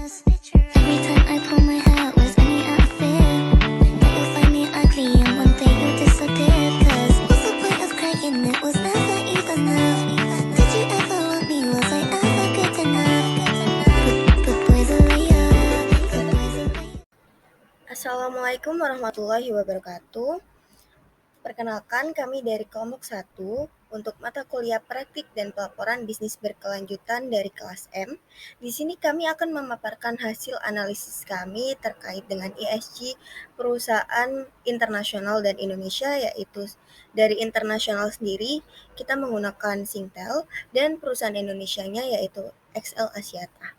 Every time I pull my hair was only out of fear that you'll find me ugly and one day you'll disappear. 'Cause what's the point of crying? It was never even enough. Did you ever want me? Was I ever good enough? Good boys are layers. Good boys are layers. Assalamualaikum warahmatullahi wabarakatuh. Perkenalkan, kami dari kelompok 1 untuk mata kuliah praktik dan pelaporan bisnis berkelanjutan dari kelas M. Di sini kami akan memaparkan hasil analisis kami terkait dengan ESG perusahaan internasional dan Indonesia, yaitu dari internasional sendiri kita menggunakan Singtel dan perusahaan Indonesianya yaitu XL Axiata.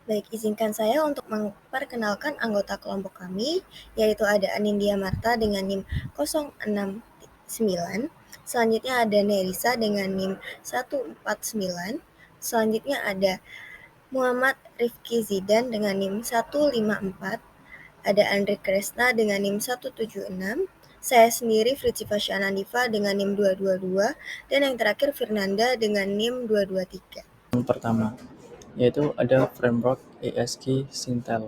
Baik, izinkan saya untuk memperkenalkan anggota kelompok kami, yaitu ada Anindya Marta dengan NIM 069, selanjutnya ada Nerisa dengan NIM 149, selanjutnya ada Muhammad Rifki Zidan dengan NIM 154, ada Andre Kresna dengan NIM 176, saya sendiri Fritzi Fasyana Diva dengan NIM 222, dan yang terakhir Fernanda dengan NIM 223. Yang pertama, yaitu ada framework ESG Singtel.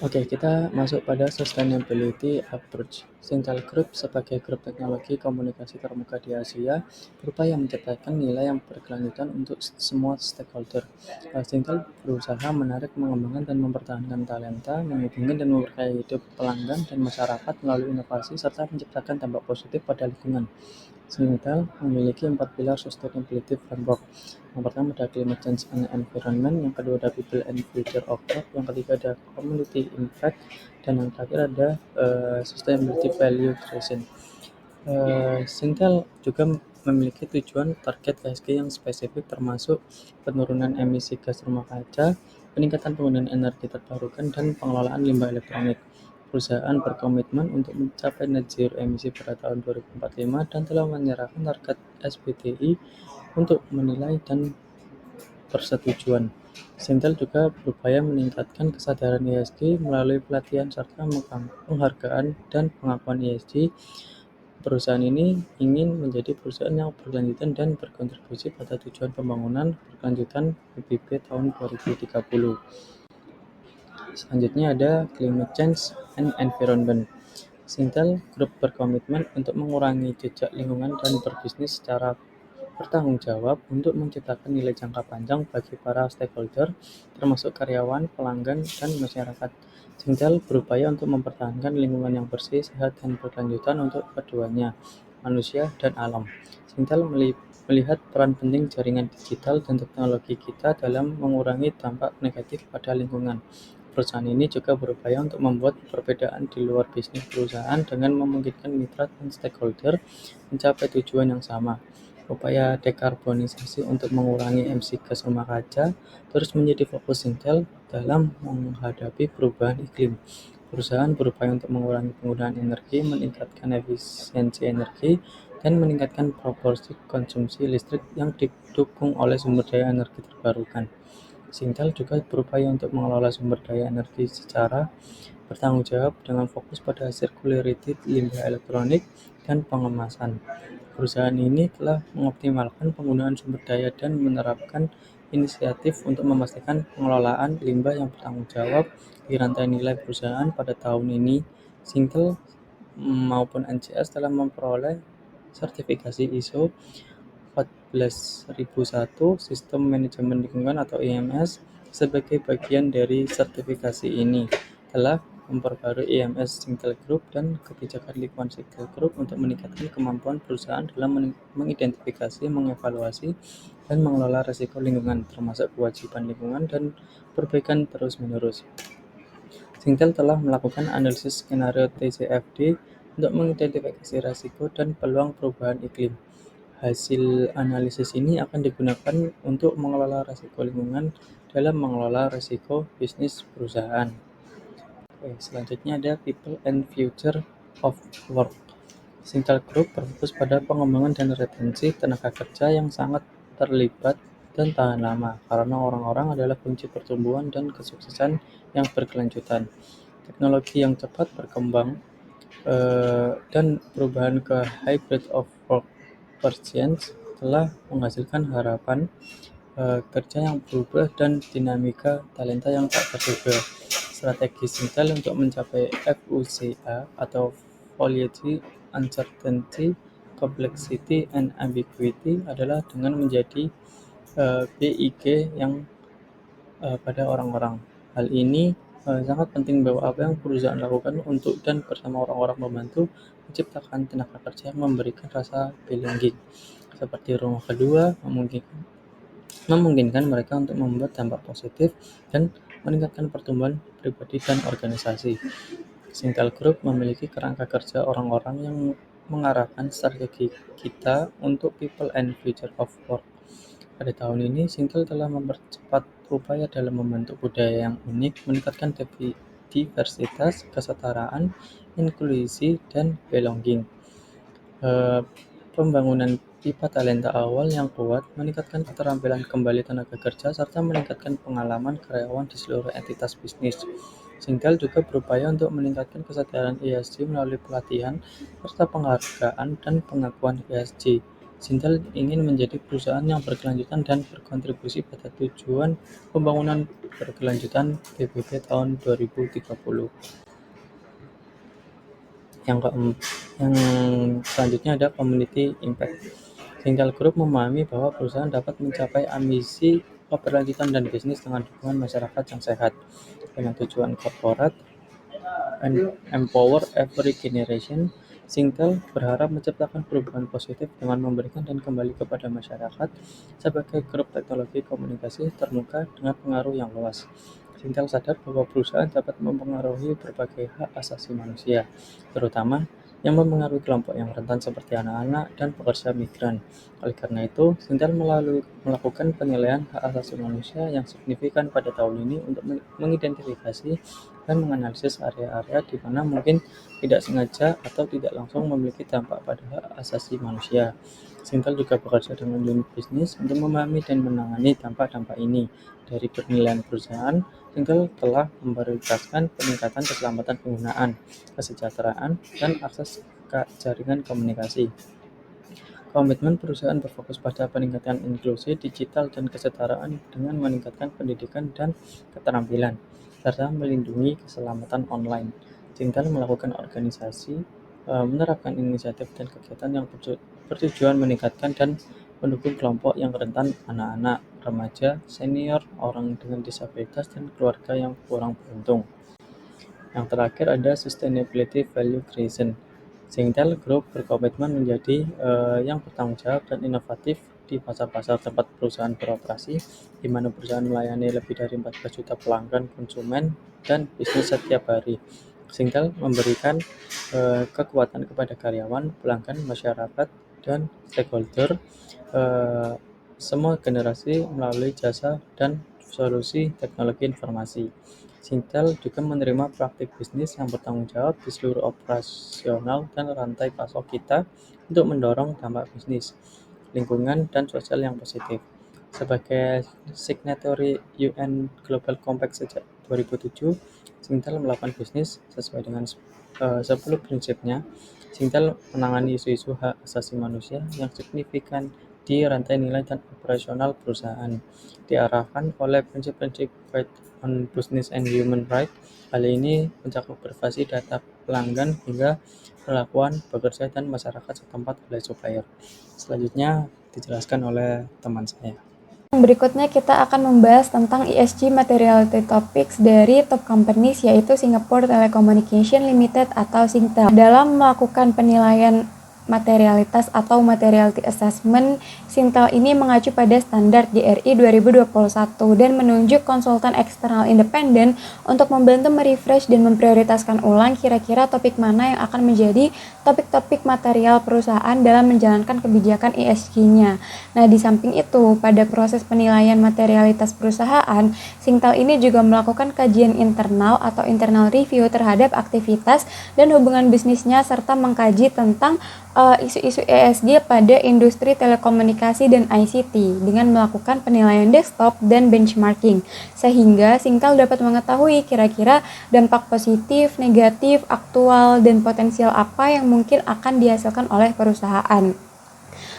Oke, kita masuk pada sustainability approach. Singtel Group sebagai grup teknologi komunikasi terbuka di Asia berupaya menciptakan nilai yang berkelanjutan untuk semua stakeholder. Singtel berusaha menarik, mengembangkan, dan mempertahankan talenta, menghubungkan dan memperkaya hidup pelanggan dan masyarakat melalui inovasi serta menciptakan dampak positif pada lingkungan. Singtel memiliki 4 pilar sustainability framework. Yang pertama ada climate change and environment, yang kedua ada people and future of work, yang ketiga ada community impact, dan yang terakhir ada sustainability value creation. Singtel juga memiliki tujuan target ESG yang spesifik, termasuk penurunan emisi gas rumah kaca, peningkatan penggunaan energi terbarukan, dan pengelolaan limbah elektronik. Perusahaan berkomitmen untuk mencapai net zero emisi pada tahun 2045 dan telah menyerahkan target SBTi untuk menilai dan persetujuan. Singtel juga berupaya meningkatkan kesadaran ESG melalui pelatihan serta penghargaan dan pengakuan ESG. Perusahaan ini ingin menjadi perusahaan yang berkelanjutan dan berkontribusi pada tujuan pembangunan berkelanjutan PBB tahun 2030. Selanjutnya ada climate change and environment. Singtel Group berkomitmen untuk mengurangi jejak lingkungan dan berbisnis secara bertanggung jawab untuk menciptakan nilai jangka panjang bagi para stakeholder, termasuk karyawan, pelanggan, dan masyarakat. Singtel berupaya untuk mempertahankan lingkungan yang bersih, sehat, dan berkelanjutan untuk keduanya, manusia dan alam. Singtel melihat peran penting jaringan digital dan teknologi kita dalam mengurangi dampak negatif pada lingkungan. Perusahaan ini juga berupaya untuk membuat perbedaan di luar bisnis perusahaan dengan memungkinkan mitra dan stakeholder mencapai tujuan yang sama. Upaya dekarbonisasi untuk mengurangi emisi gas rumah kaca terus menjadi fokus Singtel dalam menghadapi perubahan iklim. Perusahaan berupaya untuk mengurangi penggunaan energi, meningkatkan efisiensi energi, dan meningkatkan proporsi konsumsi listrik yang didukung oleh sumber daya energi terbarukan. Singtel juga berupaya untuk mengelola sumber daya energi secara bertanggung jawab dengan fokus pada circularity limbah elektronik dan pengemasan. Perusahaan ini telah mengoptimalkan penggunaan sumber daya dan menerapkan inisiatif untuk memastikan pengelolaan limbah yang bertanggung jawab di rantai nilai perusahaan. Pada tahun ini, Singtel maupun NCS telah memperoleh sertifikasi ISO 14001 Sistem Manajemen Lingkungan atau IMS. Sebagai bagian dari sertifikasi ini, telah memperbarui IMS Singtel Group dan kebijakan lingkungan Singtel Group untuk meningkatkan kemampuan perusahaan dalam mengidentifikasi, mengevaluasi, dan mengelola risiko lingkungan, termasuk kewajiban lingkungan dan perbaikan terus-menerus. Singtel telah melakukan analisis skenario TCFD untuk mengidentifikasi risiko dan peluang perubahan iklim. Hasil analisis ini akan digunakan untuk mengelola risiko lingkungan dalam mengelola risiko bisnis perusahaan. Selanjutnya ada People and Future of Work. Singtel Group berfokus pada pengembangan dan retensi tenaga kerja yang sangat terlibat dan tahan lama, karena orang-orang adalah kunci pertumbuhan dan kesuksesan yang berkelanjutan. Teknologi yang cepat berkembang dan perubahan ke hybrid of work versions telah menghasilkan harapan kerja yang berubah dan dinamika talenta yang tak terduga. Strategi Sintel untuk mencapai FUCA atau Variety, Uncertainty, Complexity, and Ambiguity adalah dengan menjadi BIG yang pada orang-orang. Hal ini sangat penting bahwa apa yang perusahaan lakukan untuk dan bersama orang-orang membantu menciptakan tenaga kerja yang memberikan rasa belonging, seperti rumah kedua, memungkinkan mereka untuk membuat dampak positif dan meningkatkan pertumbuhan pribadi dan organisasi. Sintel Group memiliki kerangka kerja orang-orang yang mengarahkan strategi kita untuk people and future of work. Pada tahun ini, Sintel telah mempercepat upaya dalam membentuk budaya yang unik, meningkatkan diversitas, kesetaraan, inklusi, dan belonging. Pembangunan pipa talenta awal yang kuat, meningkatkan keterampilan kembali tenaga kerja, serta meningkatkan pengalaman karyawan di seluruh entitas bisnis. Sintel juga berupaya untuk meningkatkan kesadaran ESG melalui pelatihan, serta penghargaan dan pengakuan ESG. Sintel ingin menjadi perusahaan yang berkelanjutan dan berkontribusi pada tujuan pembangunan berkelanjutan PBB tahun 2030. Yang selanjutnya ada community impact. Sintel Group memahami bahwa perusahaan dapat mencapai ambisi keberlanjutan dan bisnis dengan dukungan masyarakat yang sehat. Dengan tujuan korporat and empower every generation, Sintel berharap menciptakan perubahan positif dengan memberikan dan kembali kepada masyarakat sebagai grup teknologi komunikasi terbuka dengan pengaruh yang luas. Sintel sadar bahwa perusahaan dapat mempengaruhi berbagai hak asasi manusia, terutama yang mempengaruhi kelompok yang rentan seperti anak-anak dan pekerja migran. Oleh karena itu, Sintel melakukan penilaian hak asasi manusia yang signifikan pada tahun ini untuk mengidentifikasi dan menganalisis area-area di mana mungkin tidak sengaja atau tidak langsung memiliki dampak pada hak asasi manusia. Sintel juga bekerja dengan unit bisnis untuk memahami dan menangani dampak-dampak ini. Dari penilaian perusahaan, Sintel telah memprioritaskan peningkatan keselamatan penggunaan, kesejahteraan, dan akses ke jaringan komunikasi. Komitmen perusahaan berfokus pada peningkatan inklusi digital dan kesetaraan dengan meningkatkan pendidikan dan keterampilan, serta melindungi keselamatan online. Sintel melakukan menerapkan inisiatif dan kegiatan yang bertujuan meningkatkan dan mendukung kelompok yang rentan, anak-anak, remaja, senior, orang dengan disabilitas, dan keluarga yang kurang beruntung. Yang terakhir ada Sustainability Value Creation. Sintel Group berkomitmen menjadi yang bertanggung jawab dan inovatif di pasar-pasar tempat perusahaan beroperasi, di mana perusahaan melayani lebih dari 14 juta pelanggan, konsumen, dan bisnis setiap hari. Sintel memberikan kekuatan kepada karyawan, pelanggan, masyarakat, dan stakeholder semua generasi melalui jasa dan solusi teknologi informasi. Sintel juga menerima praktik bisnis yang bertanggung jawab di seluruh operasional dan rantai pasok kita untuk mendorong dampak bisnis, lingkungan, dan sosial yang positif. Sebagai signatory UN Global Compact sejak 2007, Sintel melakukan bisnis sesuai dengan 10 prinsipnya. Sintel menangani isu-isu hak asasi manusia yang signifikan di rantai nilai dan operasional perusahaan, diarahkan oleh prinsip-prinsip Guide on Business and Human Rights. Hal ini mencakup privasi data pelanggan hingga perlakuan pekerja dan masyarakat setempat oleh supplier. Selanjutnya dijelaskan oleh teman saya. Berikutnya kita akan membahas tentang ESG Materiality Topics dari top companies, yaitu Singapore Telecommunication Limited atau Singtel. Dalam melakukan penilaian materialitas atau materiality assessment, Singtel ini mengacu pada standar GRI 2021 dan menunjuk konsultan eksternal independen untuk membantu merefresh dan memprioritaskan ulang kira-kira topik mana yang akan menjadi topik-topik material perusahaan dalam menjalankan kebijakan ESG-nya. Nah, di samping itu, pada proses penilaian materialitas perusahaan, Singtel ini juga melakukan kajian internal atau internal review terhadap aktivitas dan hubungan bisnisnya serta mengkaji tentang isu-isu ESG pada industri telekomunikasi dan ICT dengan melakukan penilaian desktop dan benchmarking, sehingga Singtel dapat mengetahui kira-kira dampak positif, negatif, aktual, dan potensial apa yang mungkin akan dihasilkan oleh perusahaan.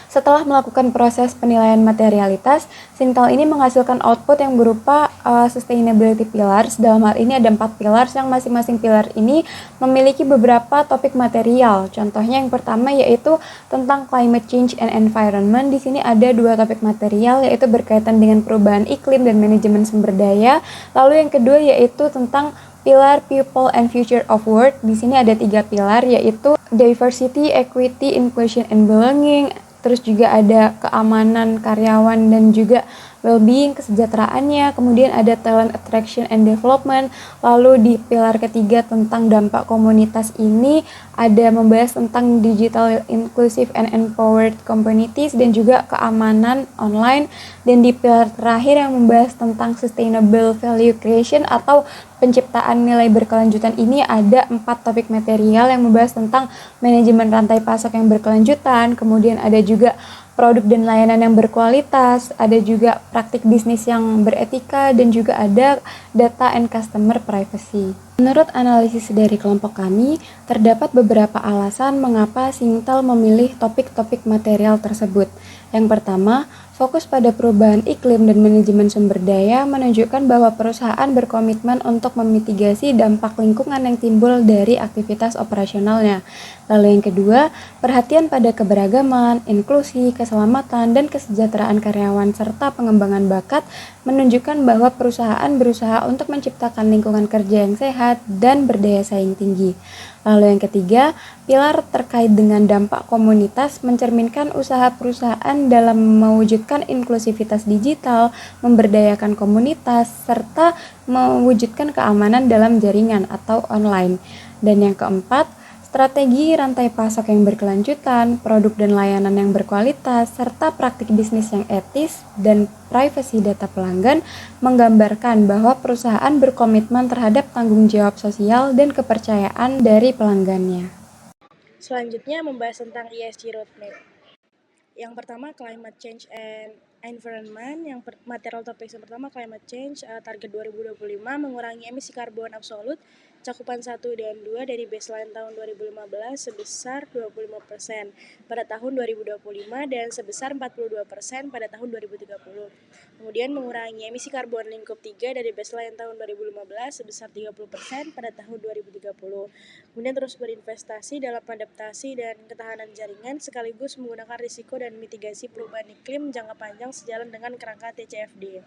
Setelah melakukan proses penilaian materialitas, Singtel ini menghasilkan output yang berupa sustainability pillars. Dalam hal ini ada 4 pillars yang masing-masing pilar ini memiliki beberapa topik material. Contohnya yang pertama yaitu tentang climate change and environment. Di sini ada 2 topik material yaitu berkaitan dengan perubahan iklim dan manajemen sumber daya. Lalu yang kedua yaitu tentang pilar People and Future of Work. Di sini ada 3 pilar yaitu Diversity, Equity, Inclusion, and Belonging. Terus juga ada keamanan karyawan dan juga well-being, kesejahteraannya. Kemudian ada Talent Attraction and Development. Lalu di pilar ketiga tentang dampak komunitas ini ada membahas tentang Digital Inclusive and Empowered Communities dan juga keamanan online. Dan di pilar terakhir yang membahas tentang Sustainable Value Creation atau penciptaan nilai berkelanjutan ini ada 4 topik material yang membahas tentang manajemen rantai pasok yang berkelanjutan, kemudian ada juga produk dan layanan yang berkualitas, ada juga praktik bisnis yang beretika, dan juga ada data and customer privacy. Menurut analisis dari kelompok kami, terdapat beberapa alasan mengapa Singtel memilih topik-topik material tersebut. Yang pertama, fokus pada perubahan iklim dan manajemen sumber daya menunjukkan bahwa perusahaan berkomitmen untuk memitigasi dampak lingkungan yang timbul dari aktivitas operasionalnya. Lalu yang kedua, perhatian pada keberagaman, inklusi, keselamatan, dan kesejahteraan karyawan serta pengembangan bakat menunjukkan bahwa perusahaan berusaha untuk menciptakan lingkungan kerja yang sehat dan berdaya saing tinggi. Lalu yang ketiga, pilar terkait dengan dampak komunitas mencerminkan usaha perusahaan dalam mewujudkan inklusivitas digital, memberdayakan komunitas, serta mewujudkan keamanan dalam jaringan atau online. Dan yang keempat, strategi rantai pasok yang berkelanjutan, produk dan layanan yang berkualitas, serta praktik bisnis yang etis dan privasi data pelanggan menggambarkan bahwa perusahaan berkomitmen terhadap tanggung jawab sosial dan kepercayaan dari pelanggannya. Selanjutnya membahas tentang ESG Roadmap. Yang pertama Climate Change and Environment. Material topik yang pertama Climate Change, target 2025 mengurangi emisi karbon absolut cakupan 1 dan 2 dari baseline tahun 2015 sebesar 25% pada tahun 2025 dan sebesar 42% pada tahun 2030. Kemudian mengurangi emisi karbon lingkup 3 dari baseline tahun 2015 sebesar 30% pada tahun 2030. Kemudian terus berinvestasi dalam adaptasi dan ketahanan jaringan sekaligus menggunakan risiko dan mitigasi perubahan iklim jangka panjang sejalan dengan kerangka TCFD.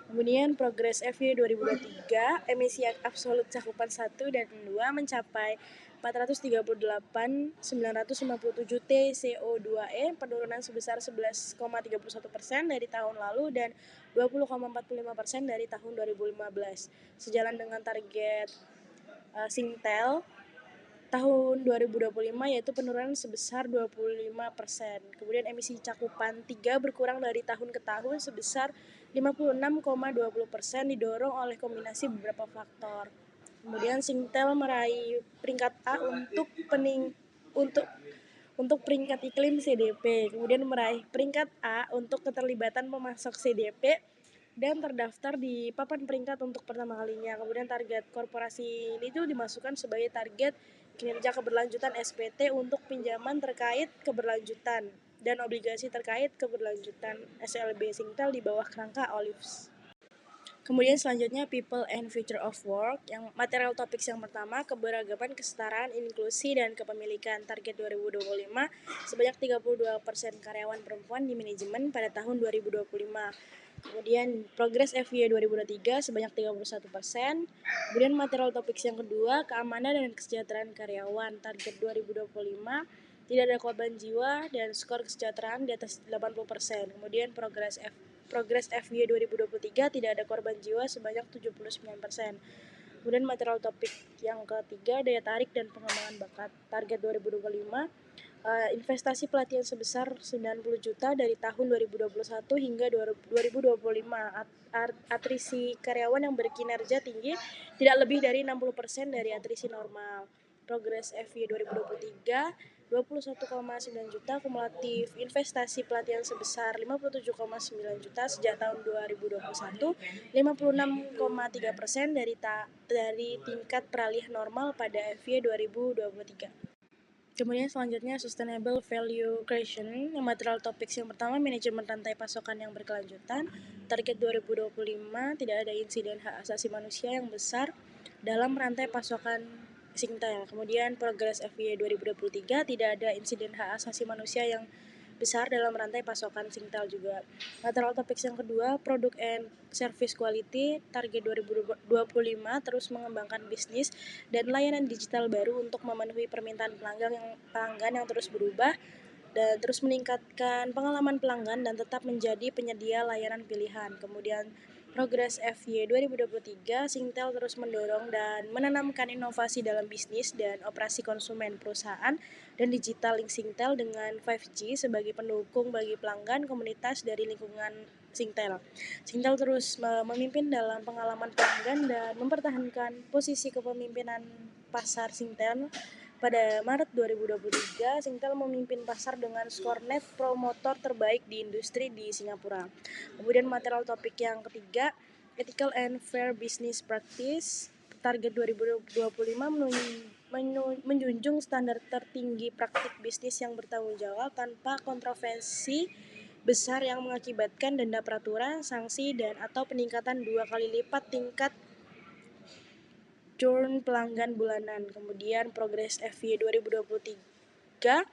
Kemudian progres FY 2023, emisi absolut cakupan 1 dan 2 mencapai 438.957 T CO2e, penurunan sebesar 11,31% dari tahun lalu dan 20,45% dari tahun 2015. Sejalan dengan target Singtel tahun 2025 yaitu penurunan sebesar 25%. Kemudian emisi cakupan 3 berkurang dari tahun ke tahun sebesar 56,20% didorong oleh kombinasi beberapa faktor. Kemudian Singtel meraih peringkat A untuk peringkat iklim CDP, kemudian meraih peringkat A untuk keterlibatan pemasok CDP dan terdaftar di papan peringkat untuk pertama kalinya. Kemudian target korporasi ini tuh dimasukkan sebagai target kinerja keberlanjutan SPT untuk pinjaman terkait keberlanjutan dan obligasi terkait keberlanjutan SLB Singtel di bawah kerangka OLIVS. Kemudian selanjutnya People and Future of Work. Yang material topik yang pertama keberagaman, kesetaraan, inklusi, dan kepemilikan. Target 2025 sebanyak 32% karyawan perempuan di manajemen pada tahun 2025. Kemudian progres FY 2023 sebanyak 31%. Kemudian material topik yang kedua keamanan dan kesejahteraan karyawan. Target 2025 tidak ada korban jiwa dan skor kesejahteraan di atas 80%. Kemudian progres FY 2023 tidak ada korban jiwa sebanyak 79%. Kemudian material topik yang ketiga daya tarik dan pengembangan bakat. Target 2025 investasi pelatihan sebesar 90 juta dari tahun 2021 hingga 2025. Atrisi karyawan yang berkinerja tinggi tidak lebih dari 60% dari atrisi normal. Progres FY 2023 21,9 juta, kumulatif investasi pelatihan sebesar 57,9 juta sejak tahun 2021, 56,3% dari tingkat peralihan normal pada FY 2023. Kemudian selanjutnya Sustainable Value Creation, yang material topics yang pertama manajemen rantai pasokan yang berkelanjutan. Target 2025 tidak ada insiden hak asasi manusia yang besar dalam rantai pasokan Singtel. Kemudian progres FY 2023 tidak ada insiden hak asasi manusia yang besar dalam rantai pasokan Singtel juga. Material topics yang kedua, Product and Service Quality, target 2025 terus mengembangkan bisnis dan layanan digital baru untuk memenuhi permintaan pelanggan yang terus berubah dan terus meningkatkan pengalaman pelanggan dan tetap menjadi penyedia layanan pilihan. Kemudian progres FY 2023, Singtel terus mendorong dan menanamkan inovasi dalam bisnis dan operasi konsumen perusahaan dan digital link Singtel dengan 5G sebagai pendukung bagi pelanggan komunitas dari lingkungan Singtel. Singtel terus memimpin dalam pengalaman pelanggan dan mempertahankan posisi kepemimpinan pasar Singtel. Pada Maret 2023, Singtel memimpin pasar dengan skor Net Promoter terbaik di industri di Singapura. Kemudian material topik yang ketiga, Ethical and Fair Business Practice. Target 2025 menjunjung standar tertinggi praktik bisnis yang bertanggung jawab tanpa kontroversi besar yang mengakibatkan denda peraturan, sanksi, dan atau peningkatan 2 kali lipat tingkat churn pelanggan bulanan. Kemudian progres FY 2023,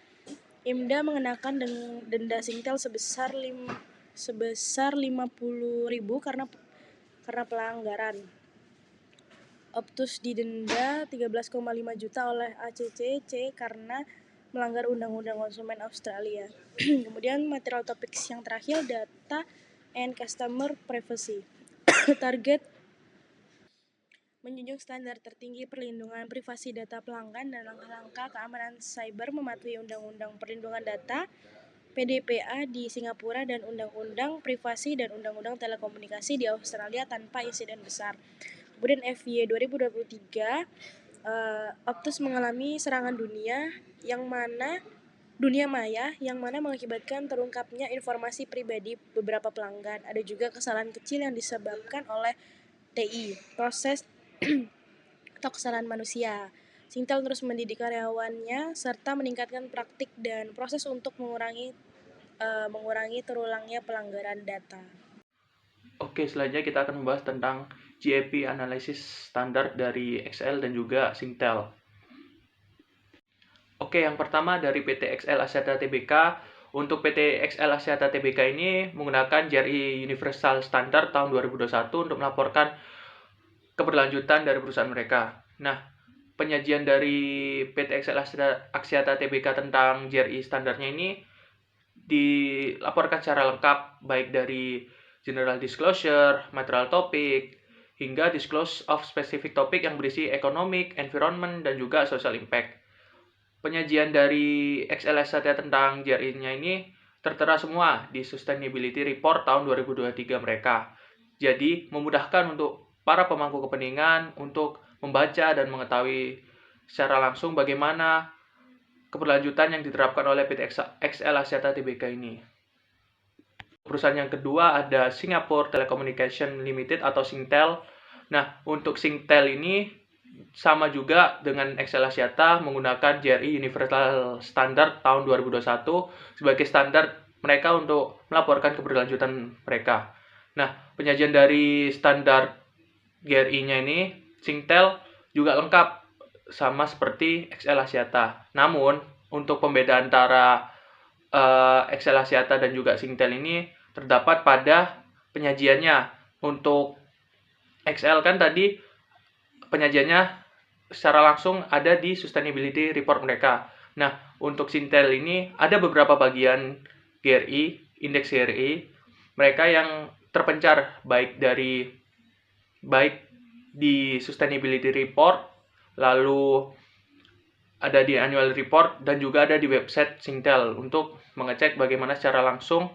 IMDA mengenakan denda Singtel sebesar 50.000 karena pelanggaran. Optus didenda 13,5 juta oleh ACCC karena melanggar Undang-Undang Konsumen Australia. Kemudian material topik yang terakhir, Data and Customer Privacy. Target menjunjung standar tertinggi perlindungan privasi data pelanggan dan langkah-langkah keamanan cyber mematuhi Undang-Undang Perlindungan Data PDPA di Singapura dan Undang-Undang Privasi dan Undang-Undang Telekomunikasi di Australia tanpa insiden besar. Kemudian FY 2023, Optus mengalami serangan dunia maya yang mana mengakibatkan terungkapnya informasi pribadi beberapa pelanggan. Ada juga kesalahan kecil yang disebabkan oleh TI, proses atau kesalahan manusia. Singtel terus mendidik karyawannya serta meningkatkan praktik dan proses untuk mengurangi terulangnya pelanggaran data. Oke, selanjutnya kita akan membahas tentang GAP analisis standar dari XL dan juga Singtel. Oke, yang pertama dari PT XL Axiata Tbk. Untuk PT XL Axiata Tbk ini menggunakan GRI Universal Standard tahun 2021 untuk melaporkan keberlanjutan dari perusahaan mereka. Nah, penyajian dari PT XL Axiata Tbk tentang GRI standarnya ini dilaporkan secara lengkap, baik dari general disclosure, material topic, hingga disclose of specific topic yang berisi economic, environment, dan juga social impact. Penyajian dari XL Axiata tentang GRI-nya ini tertera semua di Sustainability Report tahun 2023 mereka. Jadi, memudahkan untuk para pemangku kepentingan untuk membaca dan mengetahui secara langsung bagaimana keberlanjutan yang diterapkan oleh PT XL Axiata Tbk ini. Perusahaan yang kedua ada Singapore Telecommunication Limited atau Singtel. Nah, untuk Singtel ini sama juga dengan XL Axiata menggunakan GRI Universal Standard tahun 2021 sebagai standar mereka untuk melaporkan keberlanjutan mereka. Nah, penyajian dari standar GRI-nya ini, Singtel juga lengkap sama seperti XL Axiata. Namun, untuk pembedaan antara XL Axiata dan juga Singtel ini terdapat pada penyajiannya. Untuk XL kan tadi penyajiannya secara langsung ada di Sustainability Report mereka. Nah, untuk Singtel ini ada beberapa bagian GRI, indeks GRI, mereka yang terpencar baik di Sustainability Report, lalu ada di Annual Report, dan juga ada di website Singtel untuk mengecek bagaimana secara langsung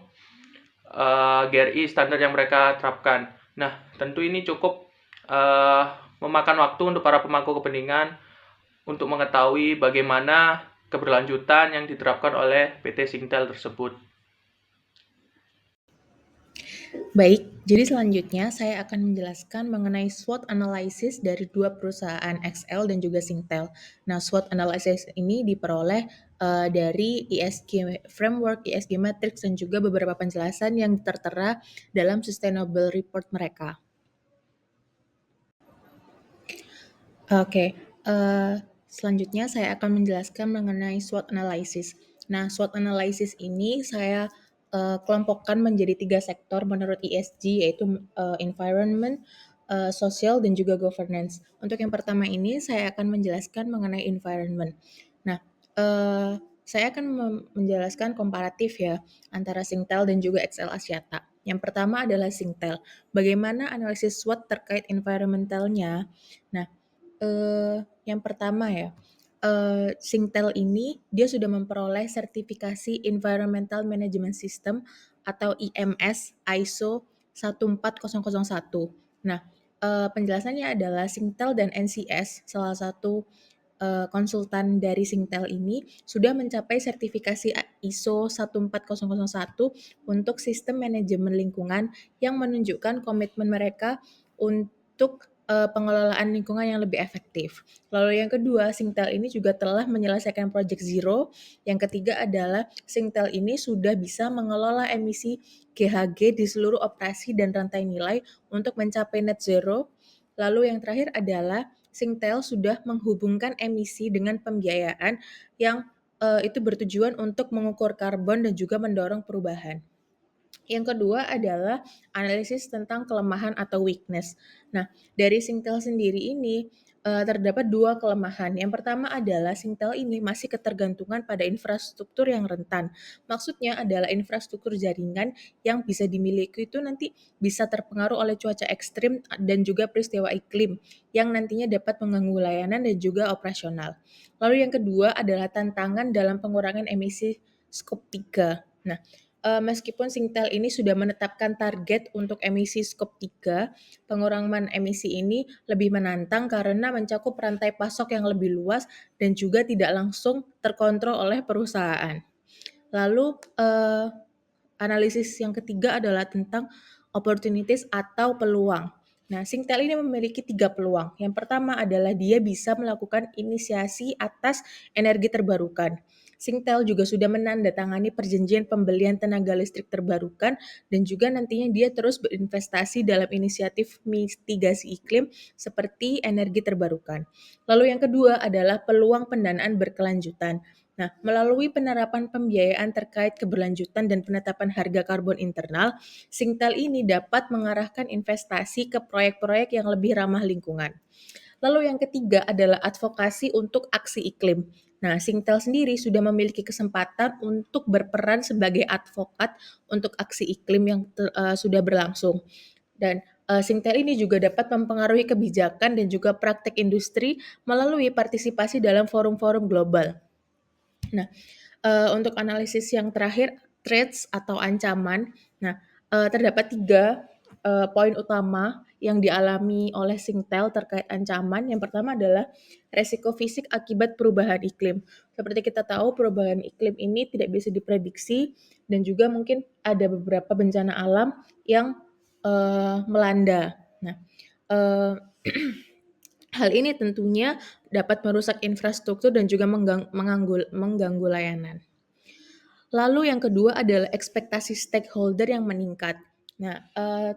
GRI standar yang mereka terapkan. Nah, tentu ini cukup memakan waktu untuk para pemangku kepentingan untuk mengetahui bagaimana keberlanjutan yang diterapkan oleh PT Singtel tersebut. Baik, jadi selanjutnya saya akan menjelaskan mengenai SWOT analysis dari dua perusahaan XL dan juga Singtel. Nah, SWOT analysis ini diperoleh dari ESG framework, ESG matrix, dan juga beberapa penjelasan yang tertera dalam sustainable report mereka. Oke, selanjutnya saya akan menjelaskan mengenai SWOT analysis. Nah, SWOT analysis ini saya kelompokkan menjadi 3 sektor menurut ESG, yaitu environment, social, dan juga governance. Untuk yang pertama ini saya akan menjelaskan mengenai environment. Nah, saya akan menjelaskan komparatif ya antara Singtel dan juga XL Axiata. Yang pertama adalah Singtel. Bagaimana analisis SWOT terkait environmentalnya? Nah, yang pertama ya, Singtel ini dia sudah memperoleh sertifikasi Environmental Management System atau IMS ISO 14001. Nah, penjelasannya adalah Singtel dan NCS, salah satu konsultan dari Singtel ini sudah mencapai sertifikasi ISO 14001 untuk sistem manajemen lingkungan yang menunjukkan komitmen mereka untuk pengelolaan lingkungan yang lebih efektif. Lalu yang kedua, Singtel ini juga telah menyelesaikan Project Zero. Yang ketiga adalah Singtel ini sudah bisa mengelola emisi GHG di seluruh operasi dan rantai nilai untuk mencapai net zero. Lalu yang terakhir adalah Singtel sudah menghubungkan emisi dengan pembiayaan yang itu bertujuan untuk mengukur karbon dan juga mendorong perubahan. Yang kedua adalah analisis tentang kelemahan atau weakness. Nah, dari Singtel sendiri ini terdapat dua kelemahan. Yang pertama adalah Singtel ini masih ketergantungan pada infrastruktur yang rentan. Maksudnya adalah infrastruktur jaringan yang bisa dimiliki itu nanti bisa terpengaruh oleh cuaca ekstrim dan juga peristiwa iklim yang nantinya dapat mengganggu layanan dan juga operasional. Lalu yang kedua adalah tantangan dalam pengurangan emisi skop 3. Nah, meskipun Singtel ini sudah menetapkan target untuk emisi skop 3, pengurangan emisi ini lebih menantang karena mencakup rantai pasok yang lebih luas dan juga tidak langsung terkontrol oleh perusahaan. Lalu analisis yang ketiga adalah tentang opportunities atau peluang. Nah, Singtel ini memiliki 3 peluang. Yang pertama adalah dia bisa melakukan inisiasi atas energi terbarukan. Singtel juga sudah menandatangani perjanjian pembelian tenaga listrik terbarukan dan juga nantinya dia terus berinvestasi dalam inisiatif mitigasi iklim seperti energi terbarukan. Lalu yang kedua adalah peluang pendanaan berkelanjutan. Nah, melalui penerapan pembiayaan terkait keberlanjutan dan penetapan harga karbon internal, Singtel ini dapat mengarahkan investasi ke proyek-proyek yang lebih ramah lingkungan. Lalu yang ketiga adalah advokasi untuk aksi iklim. Nah, Singtel sendiri sudah memiliki kesempatan untuk berperan sebagai advokat untuk aksi iklim yang sudah berlangsung. Dan Singtel ini juga dapat mempengaruhi kebijakan dan juga praktek industri melalui partisipasi dalam forum-forum global. Nah, untuk analisis yang terakhir, threats atau ancaman. Nah, terdapat 3 poin utama yang dialami oleh Singtel terkait ancaman. Yang pertama adalah resiko fisik akibat perubahan iklim. Seperti kita tahu, perubahan iklim ini tidak bisa diprediksi dan juga mungkin ada beberapa bencana alam yang melanda. Nah, hal ini tentunya dapat merusak infrastruktur dan juga mengganggu layanan. Lalu yang kedua adalah ekspektasi stakeholder yang meningkat. Nah,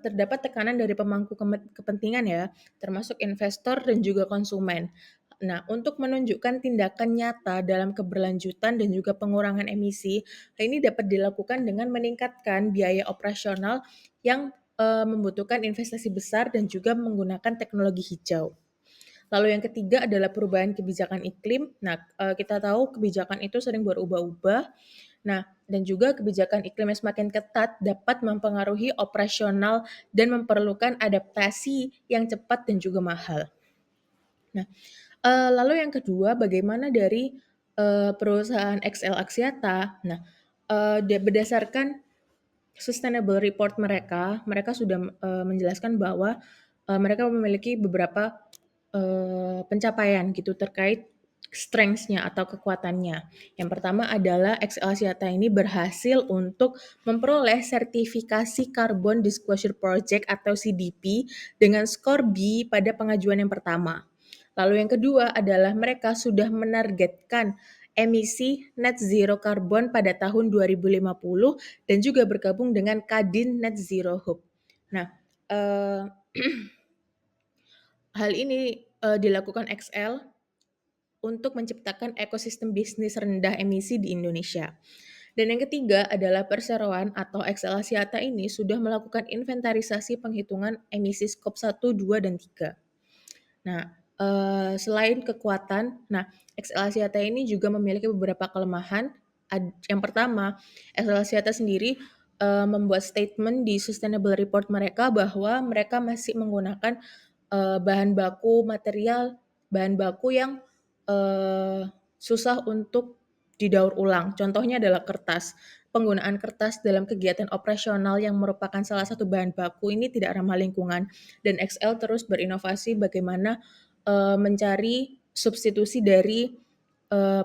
terdapat tekanan dari pemangku kepentingan ya, termasuk investor dan juga konsumen. Nah, untuk menunjukkan tindakan nyata dalam keberlanjutan dan juga pengurangan emisi, hal ini dapat dilakukan dengan meningkatkan biaya operasional yang membutuhkan investasi besar dan juga menggunakan teknologi hijau. Lalu yang ketiga adalah perubahan kebijakan iklim. Nah, kita tahu kebijakan itu sering berubah-ubah. Nah, dan juga kebijakan iklim yang semakin ketat dapat mempengaruhi operasional dan memerlukan adaptasi yang cepat dan juga mahal. Nah, lalu yang kedua, bagaimana dari perusahaan XL Axiata? Nah, berdasarkan sustainable report mereka, mereka sudah menjelaskan bahwa mereka memiliki beberapa pencapaian gitu terkait strengths-nya atau kekuatannya. Yang pertama adalah XL Axiata ini berhasil untuk memperoleh sertifikasi Carbon Disclosure Project atau CDP dengan skor B pada pengajuan yang pertama. Lalu yang kedua adalah mereka sudah menargetkan emisi net zero karbon pada tahun 2050 dan juga bergabung dengan Kadin Net Zero Hub. Nah, hal ini dilakukan XL untuk menciptakan ekosistem bisnis rendah emisi di Indonesia. Dan yang ketiga adalah perseroan atau XL Axiata ini sudah melakukan inventarisasi penghitungan emisi skop 1, 2, dan 3. Nah, selain kekuatan, XL Axiata ini juga memiliki beberapa kelemahan. Yang pertama, XL Axiata sendiri membuat statement di sustainable report mereka bahwa mereka masih menggunakan bahan baku yang susah untuk didaur ulang. Contohnya adalah kertas. Penggunaan kertas dalam kegiatan operasional yang merupakan salah satu bahan baku ini tidak ramah lingkungan, dan XL terus berinovasi bagaimana mencari substitusi dari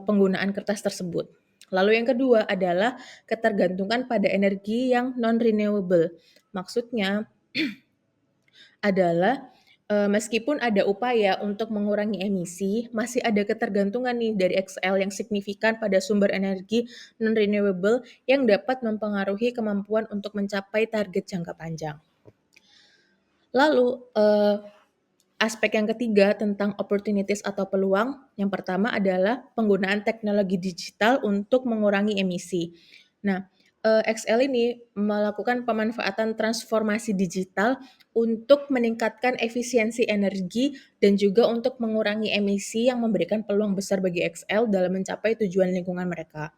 penggunaan kertas tersebut. Lalu yang kedua adalah ketergantungan pada energi yang non-renewable. Maksudnya adalah meskipun ada upaya untuk mengurangi emisi, masih ada ketergantungan nih dari XL yang signifikan pada sumber energi non-renewable yang dapat mempengaruhi kemampuan untuk mencapai target jangka panjang. Lalu, aspek yang ketiga tentang opportunities atau peluang, yang pertama adalah penggunaan teknologi digital untuk mengurangi emisi. Nah, XL ini melakukan pemanfaatan transformasi digital untuk meningkatkan efisiensi energi dan juga untuk mengurangi emisi yang memberikan peluang besar bagi XL dalam mencapai tujuan lingkungan mereka.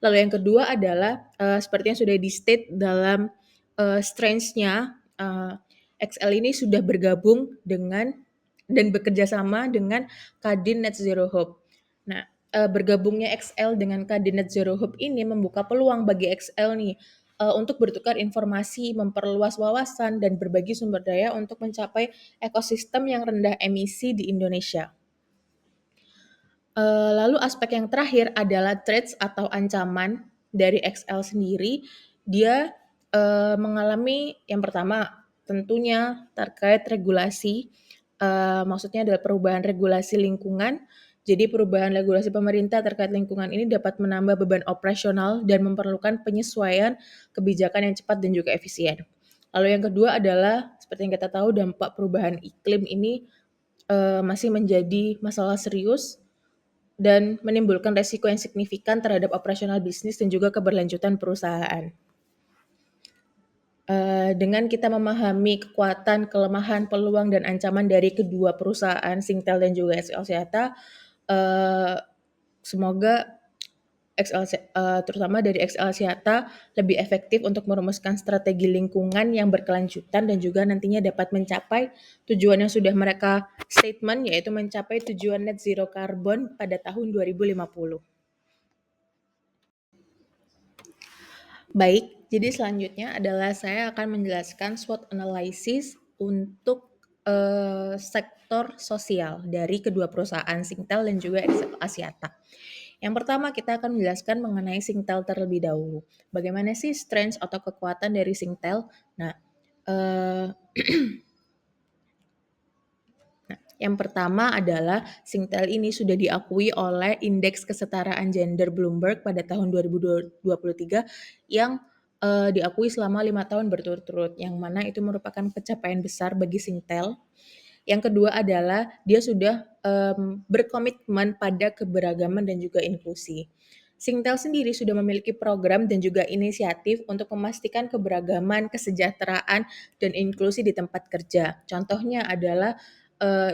Lalu yang kedua adalah seperti yang sudah di-state dalam strengths-nya, XL ini sudah bergabung dengan dan bekerja sama dengan Kadin Net Zero Hub. Nah, bergabungnya XL dengan Kadin Net Zero Hub ini membuka peluang bagi XL nih untuk bertukar informasi, memperluas wawasan, dan berbagi sumber daya untuk mencapai ekosistem yang rendah emisi di Indonesia. Lalu aspek yang terakhir adalah threats atau ancaman dari XL sendiri. Dia mengalami yang pertama tentunya terkait regulasi, maksudnya adalah perubahan regulasi lingkungan. Jadi perubahan regulasi pemerintah terkait lingkungan ini dapat menambah beban operasional dan memerlukan penyesuaian kebijakan yang cepat dan juga efisien. Lalu yang kedua adalah seperti yang kita tahu dampak perubahan iklim ini masih menjadi masalah serius dan menimbulkan resiko yang signifikan terhadap operasional bisnis dan juga keberlanjutan perusahaan. Dengan kita memahami kekuatan, kelemahan, peluang, dan ancaman dari kedua perusahaan Singtel dan juga XL Axiata, semoga terutama dari XL Axiata lebih efektif untuk merumuskan strategi lingkungan yang berkelanjutan dan juga nantinya dapat mencapai tujuan yang sudah mereka statement, yaitu mencapai tujuan net zero karbon pada tahun 2050. Baik, jadi selanjutnya adalah saya akan menjelaskan SWOT analysis untuk sektor sosial dari kedua perusahaan Singtel dan juga XL Axiata. Yang pertama kita akan menjelaskan mengenai Singtel terlebih dahulu. Bagaimana sih strengths atau kekuatan dari Singtel? Nah, yang pertama adalah Singtel ini sudah diakui oleh Indeks Kesetaraan Gender Bloomberg pada tahun 2023 yang diakui selama 5 tahun berturut-turut, yang mana itu merupakan pencapaian besar bagi Singtel. Yang kedua adalah dia sudah berkomitmen pada keberagaman dan juga inklusi. Singtel sendiri sudah memiliki program dan juga inisiatif untuk memastikan keberagaman, kesejahteraan, dan inklusi di tempat kerja. Contohnya adalah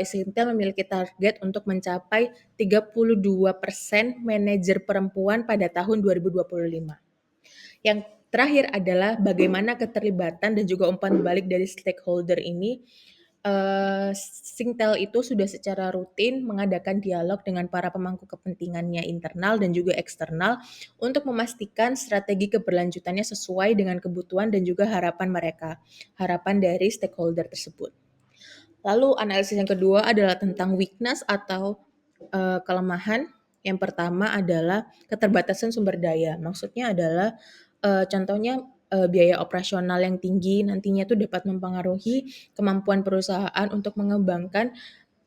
Singtel memiliki target untuk mencapai 32% manajer perempuan pada tahun 2025. Yang terakhir adalah bagaimana keterlibatan dan juga umpan balik dari stakeholder ini. Singtel itu sudah secara rutin mengadakan dialog dengan para pemangku kepentingannya internal dan juga eksternal untuk memastikan strategi keberlanjutannya sesuai dengan kebutuhan dan juga harapan mereka, harapan dari stakeholder tersebut. Lalu analisis yang kedua adalah tentang weakness atau kelemahan yang pertama adalah keterbatasan sumber daya. Maksudnya adalah contohnya biaya operasional yang tinggi nantinya itu dapat mempengaruhi kemampuan perusahaan untuk mengembangkan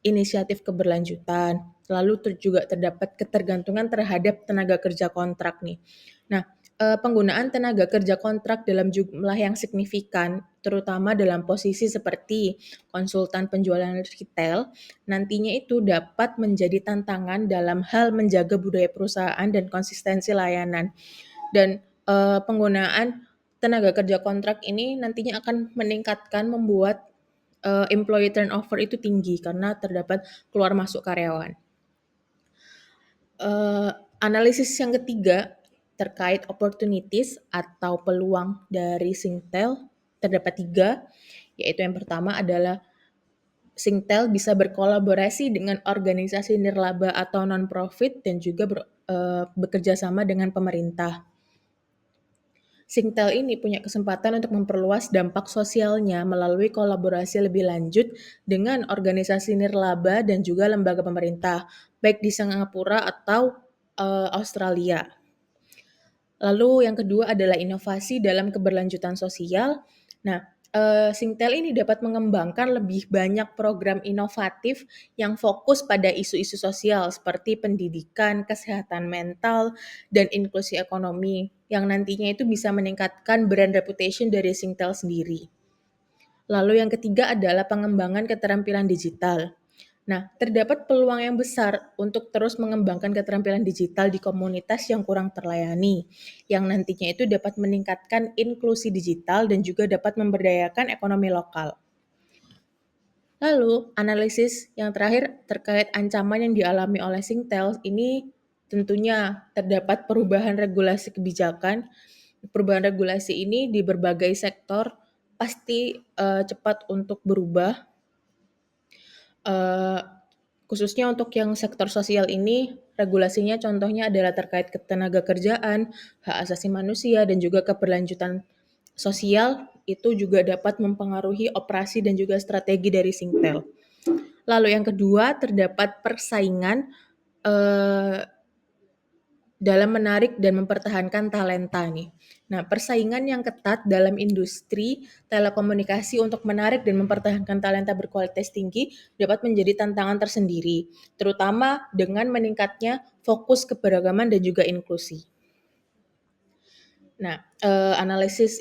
inisiatif keberlanjutan. Lalu juga terdapat ketergantungan terhadap tenaga kerja kontrak nih. Nah, penggunaan tenaga kerja kontrak dalam jumlah yang signifikan, terutama dalam posisi seperti konsultan penjualan retail, nantinya itu dapat menjadi tantangan dalam hal menjaga budaya perusahaan dan konsistensi layanan. Dan penggunaan tenaga kerja kontrak ini nantinya akan membuat employee turnover itu tinggi karena terdapat keluar masuk karyawan. Analisis yang ketiga terkait opportunities atau peluang dari Singtel terdapat 3, yaitu yang pertama adalah Singtel bisa berkolaborasi dengan organisasi nirlaba atau non-profit dan juga bekerja sama dengan pemerintah. Singtel ini punya kesempatan untuk memperluas dampak sosialnya melalui kolaborasi lebih lanjut dengan organisasi nirlaba dan juga lembaga pemerintah, baik di Singapura atau Australia. Lalu yang kedua adalah inovasi dalam keberlanjutan sosial. Nah, Singtel ini dapat mengembangkan lebih banyak program inovatif yang fokus pada isu-isu sosial seperti pendidikan, kesehatan mental, dan inklusi ekonomi yang nantinya itu bisa meningkatkan brand reputation dari Singtel sendiri. Lalu yang ketiga adalah pengembangan keterampilan digital. Nah, terdapat peluang yang besar untuk terus mengembangkan keterampilan digital di komunitas yang kurang terlayani, yang nantinya itu dapat meningkatkan inklusi digital dan juga dapat memberdayakan ekonomi lokal. Lalu, analisis yang terakhir terkait ancaman yang dialami oleh Singtel ini tentunya terdapat perubahan regulasi kebijakan. Perubahan regulasi ini di berbagai sektor pasti cepat untuk berubah. Khususnya untuk yang sektor sosial ini, regulasinya contohnya adalah terkait ketenaga kerjaan, hak asasi manusia, dan juga keberlanjutan sosial itu juga dapat mempengaruhi operasi dan juga strategi dari Singtel. Lalu yang kedua, terdapat persaingan dalam menarik dan mempertahankan talenta nih. Nah, persaingan yang ketat dalam industri telekomunikasi untuk menarik dan mempertahankan talenta berkualitas tinggi dapat menjadi tantangan tersendiri, terutama dengan meningkatnya fokus keberagaman dan juga inklusi. Nah, analisis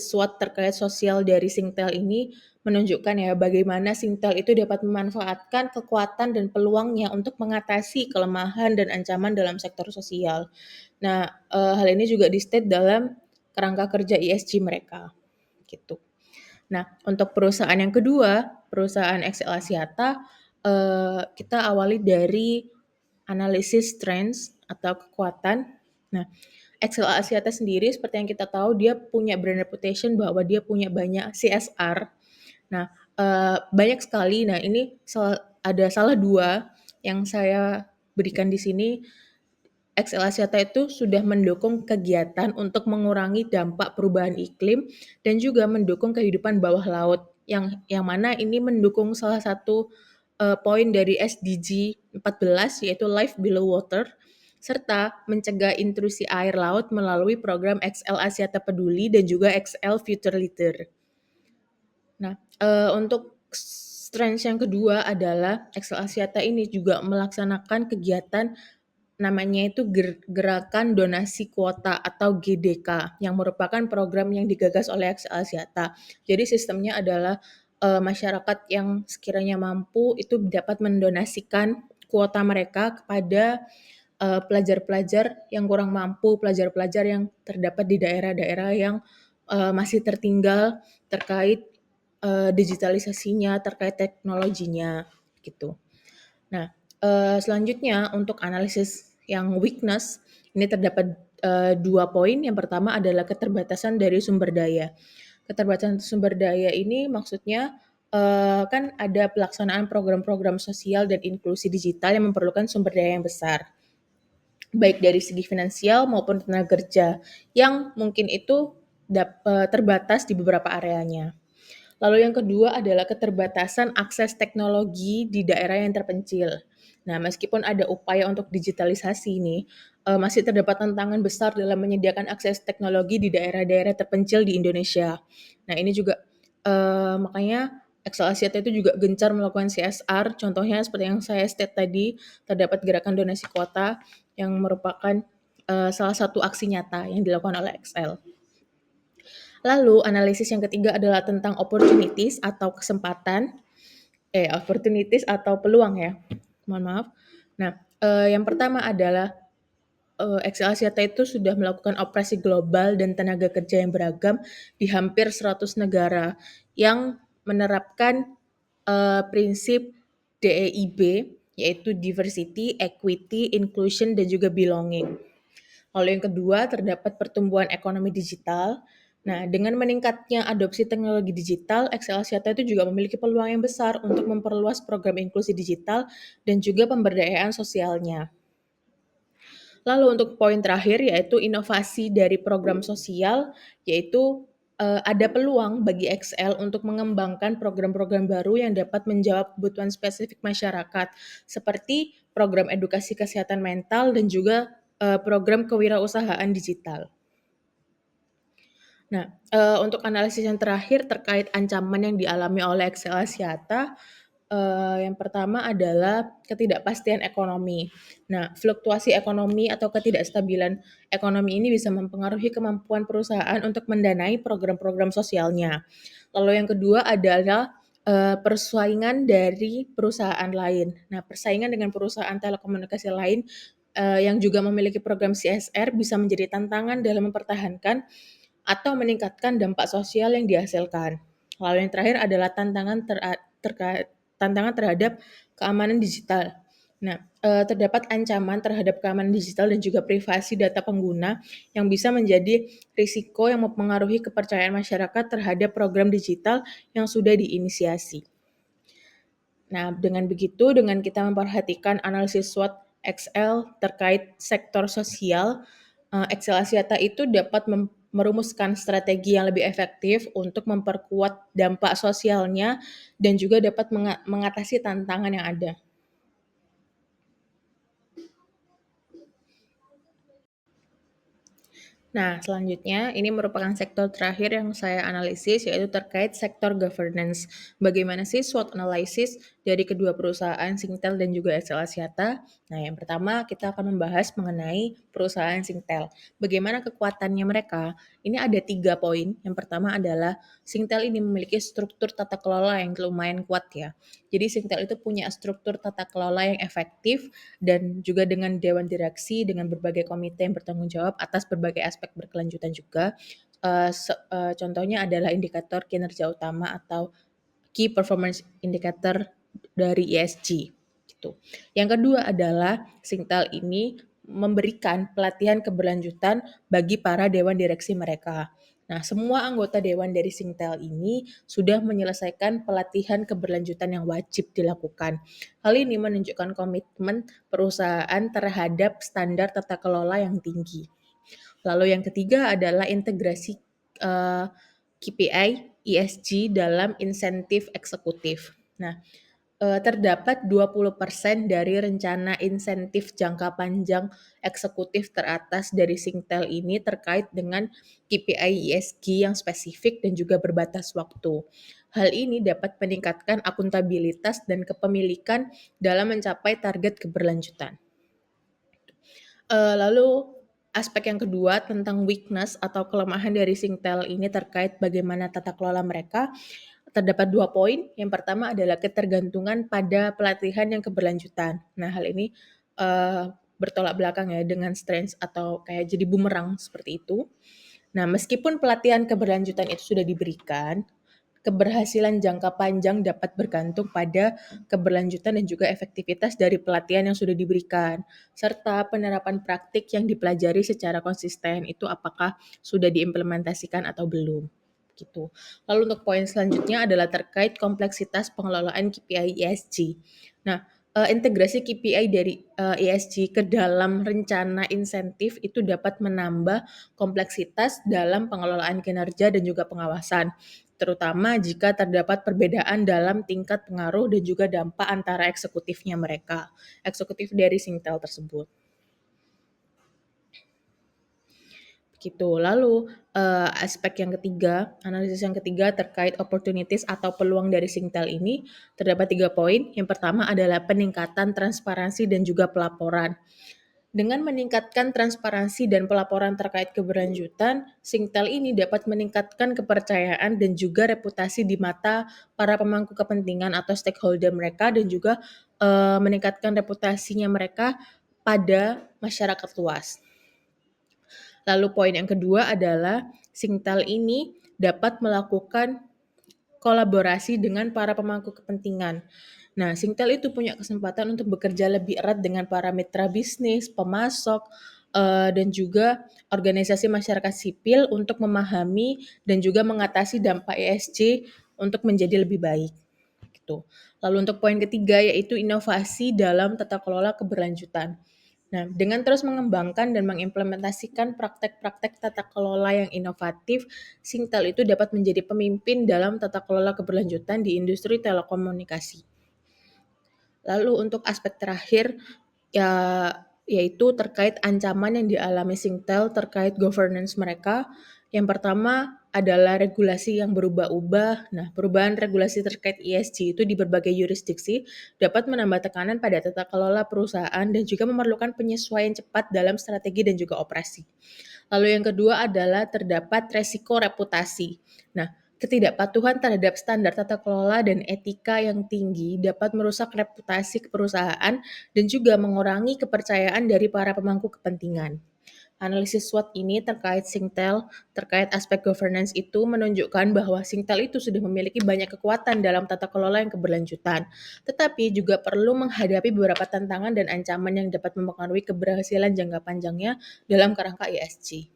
SWOT terkait sosial dari Singtel ini menunjukkan ya bagaimana Singtel itu dapat memanfaatkan kekuatan dan peluangnya untuk mengatasi kelemahan dan ancaman dalam sektor sosial. Nah, hal ini juga di-state dalam kerangka kerja ESG mereka, gitu. Nah, untuk perusahaan yang kedua, perusahaan XL Axiata, kita awali dari analisis trends atau kekuatan. Nah, XL Axiata sendiri seperti yang kita tahu dia punya brand reputation bahwa dia punya banyak CSR. Nah, banyak sekali. Nah, ini ada salah 2 yang saya berikan di sini. XL Axiata itu sudah mendukung kegiatan untuk mengurangi dampak perubahan iklim dan juga mendukung kehidupan bawah laut yang mana ini mendukung salah satu poin dari SDG 14 yaitu Life Below Water serta mencegah intrusi air laut melalui program XL Axiata Peduli dan juga XL Future Leader. Nah, untuk strength yang kedua adalah XL Axiata ini juga melaksanakan kegiatan namanya itu Gerakan Donasi Kuota atau GDK yang merupakan program yang digagas oleh XL Axiata. Jadi sistemnya adalah masyarakat yang sekiranya mampu itu dapat mendonasikan kuota mereka kepada pelajar-pelajar yang kurang mampu, pelajar-pelajar yang terdapat di daerah-daerah yang masih tertinggal terkait digitalisasinya, terkait teknologinya gitu. Nah, selanjutnya untuk analisis yang weakness, ini terdapat 2 poin. Yang pertama adalah keterbatasan dari sumber daya. Keterbatasan sumber daya ini maksudnya kan ada pelaksanaan program-program sosial dan inklusi digital yang memerlukan sumber daya yang besar. Baik dari segi finansial maupun tenaga kerja yang mungkin itu terbatas di beberapa areanya. Lalu yang kedua adalah keterbatasan akses teknologi di daerah yang terpencil. Nah, meskipun ada upaya untuk digitalisasi ini, masih terdapat tantangan besar dalam menyediakan akses teknologi di daerah-daerah terpencil di Indonesia. Nah, ini juga makanya Excel Axiata itu juga gencar melakukan CSR, contohnya seperti yang saya state tadi, terdapat gerakan donasi kuota yang merupakan salah satu aksi nyata yang dilakukan oleh Excel. Lalu analisis yang ketiga adalah tentang opportunities atau kesempatan, opportunities atau peluang ya, mohon maaf. Nah, yang pertama adalah Excel Axiata itu sudah melakukan operasi global dan tenaga kerja yang beragam di hampir 100 negara yang menerapkan prinsip DEIB, yaitu Diversity, Equity, Inclusion, dan juga Belonging. Lalu yang kedua, terdapat pertumbuhan ekonomi digital. Nah, dengan meningkatnya adopsi teknologi digital, Excel Axiata itu juga memiliki peluang yang besar untuk memperluas program inklusi digital dan juga pemberdayaan sosialnya. Lalu untuk poin terakhir yaitu inovasi dari program sosial, yaitu ada peluang bagi Excel untuk mengembangkan program-program baru yang dapat menjawab kebutuhan spesifik masyarakat, seperti program edukasi kesehatan mental dan juga program kewirausahaan digital. Nah, untuk analisis yang terakhir terkait ancaman yang dialami oleh Excel Axiata, yang pertama adalah ketidakpastian ekonomi. Nah, fluktuasi ekonomi atau ketidakstabilan ekonomi ini bisa mempengaruhi kemampuan perusahaan untuk mendanai program-program sosialnya. Lalu yang kedua adalah persaingan dari perusahaan lain. Nah, persaingan dengan perusahaan telekomunikasi lain yang juga memiliki program CSR bisa menjadi tantangan dalam mempertahankan atau meningkatkan dampak sosial yang dihasilkan. Lalu yang terakhir adalah tantangan terhadap keamanan digital. Nah, terdapat ancaman terhadap keamanan digital dan juga privasi data pengguna yang bisa menjadi risiko yang mempengaruhi kepercayaan masyarakat terhadap program digital yang sudah diinisiasi. Nah, dengan begitu, dengan kita memperhatikan analisis SWOT Excel terkait sektor sosial, Excel Axiata itu dapat merumuskan strategi yang lebih efektif untuk memperkuat dampak sosialnya dan juga dapat mengatasi tantangan yang ada. Nah, selanjutnya ini merupakan sektor terakhir yang saya analisis, yaitu terkait sektor governance. Bagaimana sih SWOT analysis dari kedua perusahaan Singtel dan juga Excel Axiata? Nah, yang pertama kita akan membahas mengenai perusahaan Singtel. Bagaimana kekuatannya mereka? Ini ada 3 poin. Yang pertama adalah Singtel ini memiliki struktur tata kelola yang lumayan kuat ya. Jadi Singtel itu punya struktur tata kelola yang efektif dan juga dengan dewan direksi dengan berbagai komite yang bertanggung jawab atas berbagai aspek berkelanjutan juga. Contohnya adalah indikator kinerja utama atau Key Performance Indicator dari ESG. Gitu. Yang kedua adalah Singtel ini memberikan pelatihan keberlanjutan bagi para dewan direksi mereka. Nah, semua anggota dewan dari Singtel ini sudah menyelesaikan pelatihan keberlanjutan yang wajib dilakukan. Hal ini menunjukkan komitmen perusahaan terhadap standar tata kelola yang tinggi. Lalu yang ketiga adalah integrasi KPI ESG dalam insentif eksekutif. Nah, terdapat 20% dari rencana insentif jangka panjang eksekutif teratas dari Singtel ini terkait dengan KPI ESG yang spesifik dan juga berbatas waktu. Hal ini dapat meningkatkan akuntabilitas dan kepemilikan dalam mencapai target keberlanjutan. Lalu aspek yang kedua tentang weakness atau kelemahan dari Singtel ini terkait bagaimana tata kelola mereka, terdapat 2 poin. Yang pertama adalah ketergantungan pada pelatihan yang keberlanjutan. Nah, hal ini bertolak belakang ya dengan strength atau kayak jadi bumerang seperti itu. Nah, meskipun pelatihan keberlanjutan itu sudah diberikan, keberhasilan jangka panjang dapat bergantung pada keberlanjutan dan juga efektivitas dari pelatihan yang sudah diberikan, serta penerapan praktik yang dipelajari secara konsisten itu apakah sudah diimplementasikan atau belum. Gitu. Lalu untuk poin selanjutnya adalah terkait kompleksitas pengelolaan KPI ESG. Nah, integrasi KPI dari ESG ke dalam rencana insentif itu dapat menambah kompleksitas dalam pengelolaan kinerja dan juga pengawasan. terutama jika terdapat perbedaan dalam tingkat pengaruh dan juga dampak antara eksekutif dari Singtel tersebut. Gitu. Lalu analisis yang ketiga terkait opportunities atau peluang dari Singtel ini terdapat 3 poin. Yang pertama adalah peningkatan transparansi dan juga pelaporan. Dengan meningkatkan transparansi dan pelaporan terkait keberlanjutan, Singtel ini dapat meningkatkan kepercayaan dan juga reputasi di mata para pemangku kepentingan atau stakeholder mereka dan juga meningkatkan reputasinya mereka pada masyarakat luas. Lalu poin yang kedua adalah Singtel ini dapat melakukan kolaborasi dengan para pemangku kepentingan. Nah, Singtel itu punya kesempatan untuk bekerja lebih erat dengan para mitra bisnis, pemasok, dan juga organisasi masyarakat sipil untuk memahami dan juga mengatasi dampak ESG untuk menjadi lebih baik. Gitu. Lalu untuk poin ketiga yaitu inovasi dalam tata kelola keberlanjutan. Nah, dengan terus mengembangkan dan mengimplementasikan praktek-praktek tata kelola yang inovatif, Singtel itu dapat menjadi pemimpin dalam tata kelola keberlanjutan di industri telekomunikasi. Lalu untuk aspek terakhir, yaitu terkait ancaman yang dialami Singtel terkait governance mereka. Yang pertama adalah regulasi yang berubah-ubah. Nah, perubahan regulasi terkait ESG itu di berbagai yurisdiksi dapat menambah tekanan pada tata kelola perusahaan dan juga memerlukan penyesuaian cepat dalam strategi dan juga operasi. Lalu yang kedua adalah terdapat resiko reputasi. Nah, ketidakpatuhan terhadap standar tata kelola dan etika yang tinggi dapat merusak reputasi perusahaan dan juga mengurangi kepercayaan dari para pemangku kepentingan. Analisis SWOT ini terkait Singtel, terkait aspek governance itu menunjukkan bahwa Singtel itu sudah memiliki banyak kekuatan dalam tata kelola yang keberlanjutan, tetapi juga perlu menghadapi beberapa tantangan dan ancaman yang dapat mempengaruhi keberhasilan jangka panjangnya dalam kerangka ESG.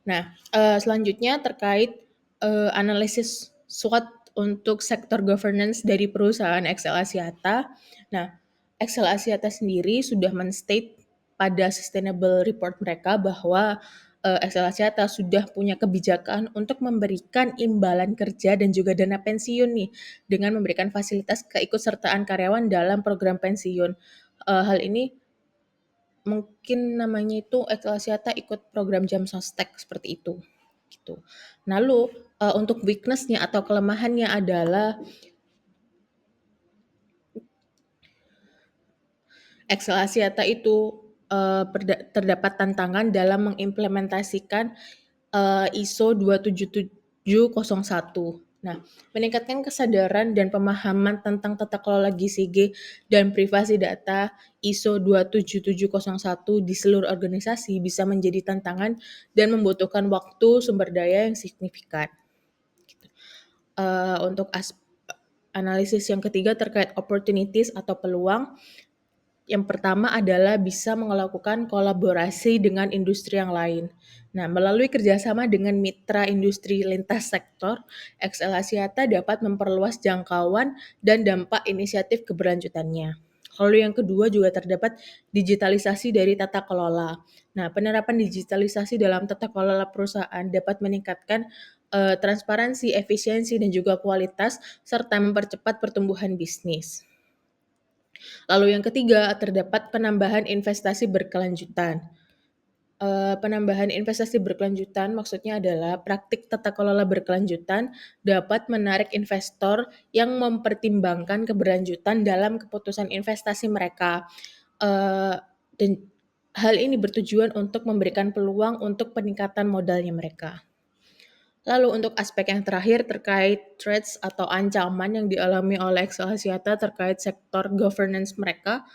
Nah, selanjutnya terkait analisis SWOT untuk sektor governance dari perusahaan XL Axiata. Nah, XL Axiata sendiri sudah men-state pada sustainable report mereka bahwa XL Axiata sudah punya kebijakan untuk memberikan imbalan kerja dan juga dana pensiun nih dengan memberikan fasilitas keikutsertaan karyawan dalam program pensiun. Hal ini mungkin namanya itu XL Axiata ikut program Jam Sostek seperti itu. Gitu. Lalu untuk weakness-nya atau kelemahannya adalah XL Axiata itu terdapat tantangan dalam mengimplementasikan ISO 27701. Nah, meningkatkan kesadaran dan pemahaman tentang tata kelola GCG dan privasi data ISO 27701 di seluruh organisasi bisa menjadi tantangan dan membutuhkan waktu sumber daya yang signifikan. Untuk analisis yang ketiga terkait opportunities atau peluang, yang pertama adalah bisa melakukan kolaborasi dengan industri yang lain. Nah, melalui kerjasama dengan mitra industri lintas sektor, XL Axiata dapat memperluas jangkauan dan dampak inisiatif keberlanjutannya. Lalu yang kedua juga terdapat digitalisasi dari tata kelola. Nah, penerapan digitalisasi dalam tata kelola perusahaan dapat meningkatkan transparansi, efisiensi, dan juga kualitas, serta mempercepat pertumbuhan bisnis. Lalu yang ketiga, terdapat penambahan investasi berkelanjutan. Penambahan investasi berkelanjutan maksudnya adalah praktik tata kelola berkelanjutan dapat menarik investor yang mempertimbangkan keberlanjutan dalam keputusan investasi mereka. Dan hal ini bertujuan untuk memberikan peluang untuk peningkatan modalnya mereka. Lalu untuk aspek yang terakhir terkait threats atau ancaman yang dialami oleh XL Axiata terkait sektor governance mereka.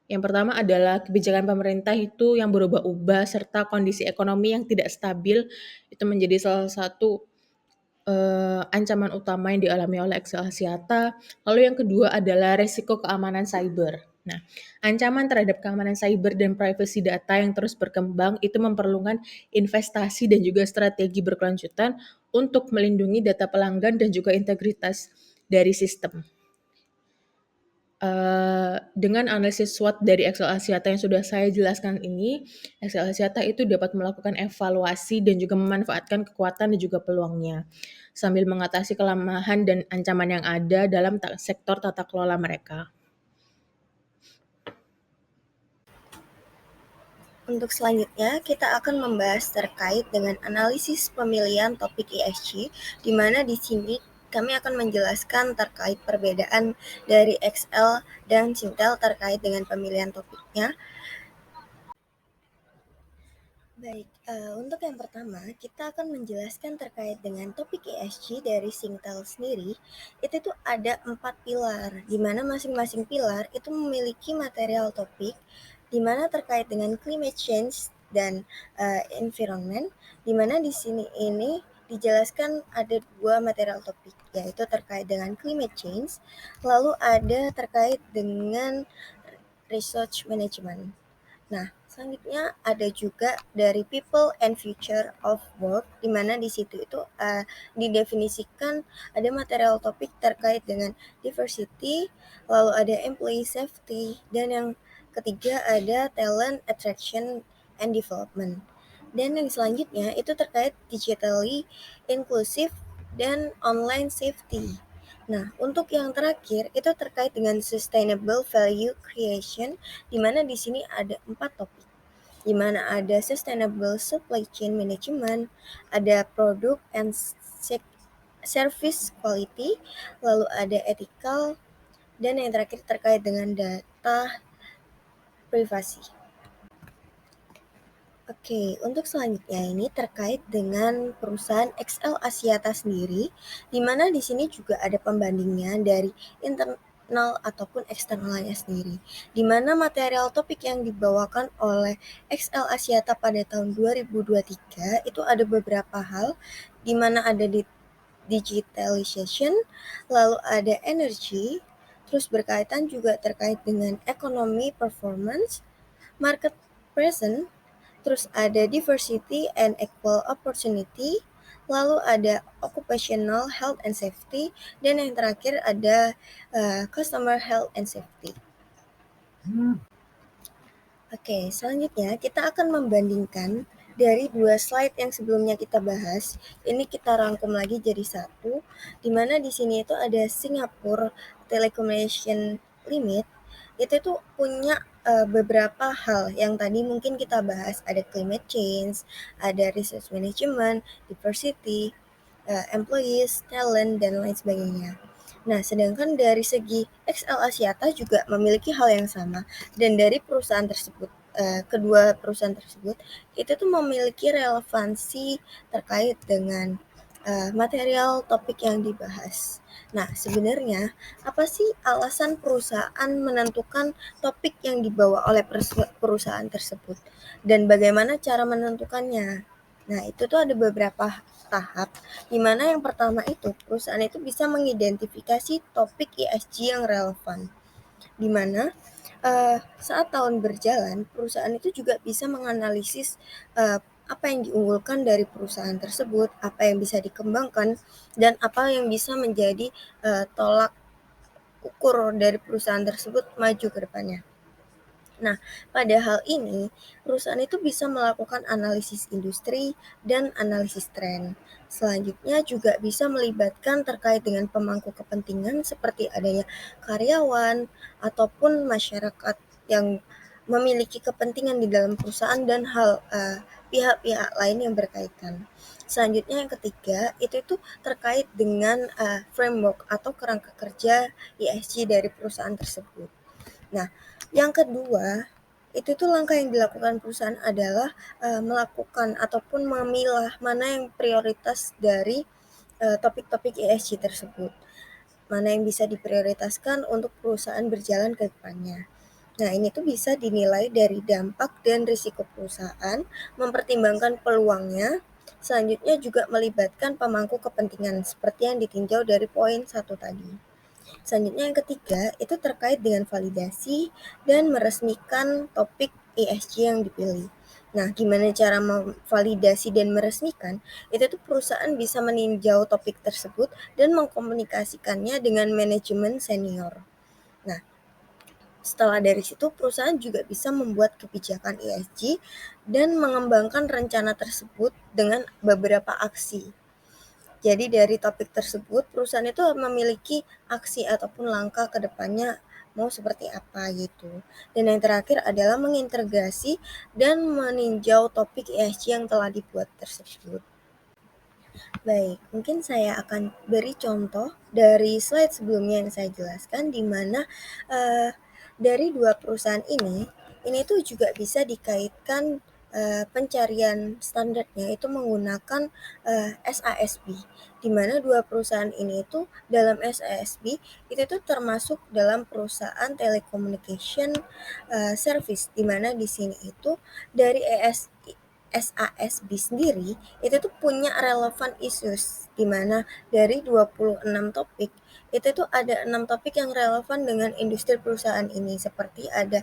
Yang pertama adalah kebijakan pemerintah itu yang berubah-ubah serta kondisi ekonomi yang tidak stabil itu menjadi salah satu ancaman utama yang dialami oleh XL Axiata. Lalu yang kedua adalah resiko keamanan cyber. Nah, ancaman terhadap keamanan cyber dan privasi data yang terus berkembang itu memerlukan investasi dan juga strategi berkelanjutan untuk melindungi data pelanggan dan juga integritas dari sistem. Dengan analisis SWOT dari Excel Axiata yang sudah saya jelaskan ini, Excel Axiata itu dapat melakukan evaluasi dan juga memanfaatkan kekuatan dan juga peluangnya, sambil mengatasi kelemahan dan ancaman yang ada dalam sektor tata kelola mereka. Untuk selanjutnya, kita akan membahas terkait dengan analisis pemilihan topik ESG, di mana di sini kami akan menjelaskan terkait perbedaan dari Excel dan Sintel terkait dengan pemilihan topiknya. Baik, untuk yang pertama, kita akan menjelaskan terkait dengan topik ESG dari Singtel sendiri. Itu tuh ada 4 pilar, di mana masing-masing pilar itu memiliki material topik, di mana terkait dengan climate change dan environment, di mana di sini ini dijelaskan ada 2 material topik, yaitu terkait dengan climate change, lalu ada terkait dengan research management. Nah, selanjutnya ada juga dari People and Future of Work, di mana di situ itu didefinisikan ada material topik terkait dengan diversity, lalu ada employee safety, dan yang ketiga ada talent attraction and development. Dan yang selanjutnya itu terkait digitally inclusive dan online safety. Nah, untuk yang terakhir itu terkait dengan sustainable value creation, di mana di sini ada 4 topik, di mana ada sustainable supply chain management, ada product and service quality, lalu ada ethical, dan yang terakhir terkait dengan data privasi. Oke, untuk selanjutnya ini terkait dengan perusahaan XL Axiata sendiri, di mana di sini juga ada pembandingnya dari internal ataupun eksternalnya sendiri, di mana material topik yang dibawakan oleh XL Axiata pada tahun 2023 itu ada beberapa hal, di mana ada di digitalization, lalu ada energy, terus berkaitan juga terkait dengan ekonomi performance, market present, terus ada diversity and equal opportunity, lalu ada occupational health and safety, dan yang terakhir ada customer health and safety. Oke, selanjutnya kita akan membandingkan dari 2 slide yang sebelumnya kita bahas. Ini kita rangkum lagi jadi satu, di mana di sini itu ada Singapore Telecommunication Limit. Itu tuh punya beberapa hal yang tadi mungkin kita bahas, ada climate change, ada research management, diversity, employees, talent, dan lain sebagainya. Nah, sedangkan dari segi XL Axiata juga memiliki hal yang sama, dan dari perusahaan tersebut, kedua perusahaan tersebut itu tuh memiliki relevansi terkait dengan material topik yang dibahas. Nah, sebenarnya apa sih alasan perusahaan menentukan topik yang dibawa oleh perusahaan tersebut, dan bagaimana cara menentukannya? Nah, itu tuh ada beberapa tahap, di mana yang pertama itu perusahaan itu bisa mengidentifikasi topik ESG yang relevan, di mana saat tahun berjalan perusahaan itu juga bisa menganalisis apa yang diunggulkan dari perusahaan tersebut, apa yang bisa dikembangkan, dan apa yang bisa menjadi tolak ukur dari perusahaan tersebut maju ke depannya. Nah, pada hal ini, perusahaan itu bisa melakukan analisis industri dan analisis tren. Selanjutnya juga bisa melibatkan terkait dengan pemangku kepentingan seperti adanya karyawan ataupun masyarakat yang memiliki kepentingan di dalam perusahaan dan pihak-pihak lain yang berkaitan. Selanjutnya yang ketiga, itu terkait dengan framework atau kerangka kerja ESG dari perusahaan tersebut. Nah, yang kedua, itu tuh langkah yang dilakukan perusahaan adalah melakukan ataupun memilah mana yang prioritas dari topik-topik ESG tersebut. Mana yang bisa diprioritaskan untuk perusahaan berjalan ke depannya. Nah, ini tuh bisa dinilai dari dampak dan risiko perusahaan, mempertimbangkan peluangnya, selanjutnya juga melibatkan pemangku kepentingan seperti yang ditinjau dari poin 1 tadi. Selanjutnya yang ketiga, itu terkait dengan validasi dan meresmikan topik ESG yang dipilih. Nah, gimana cara memvalidasi dan meresmikan? Itu tuh perusahaan bisa meninjau topik tersebut dan mengkomunikasikannya dengan manajemen senior. Nah, Setelah dari situ, perusahaan juga bisa membuat kebijakan ESG dan mengembangkan rencana tersebut dengan beberapa aksi. Jadi dari topik tersebut, perusahaan itu memiliki aksi ataupun langkah ke depannya mau seperti apa gitu. Dan yang terakhir adalah mengintegrasi dan meninjau topik ESG yang telah dibuat tersebut. Baik, mungkin saya akan beri contoh dari slide sebelumnya yang saya jelaskan, di mana dari dua perusahaan ini tuh juga bisa dikaitkan pencarian standarnya itu menggunakan SASB, di mana dua perusahaan ini itu dalam SASB itu tuh termasuk dalam perusahaan telecommunication service, di mana di sini itu dari SASB sendiri itu tuh punya relevan issues, di mana dari 26 topik itu tuh ada 6 topik yang relevan dengan industri perusahaan ini, seperti ada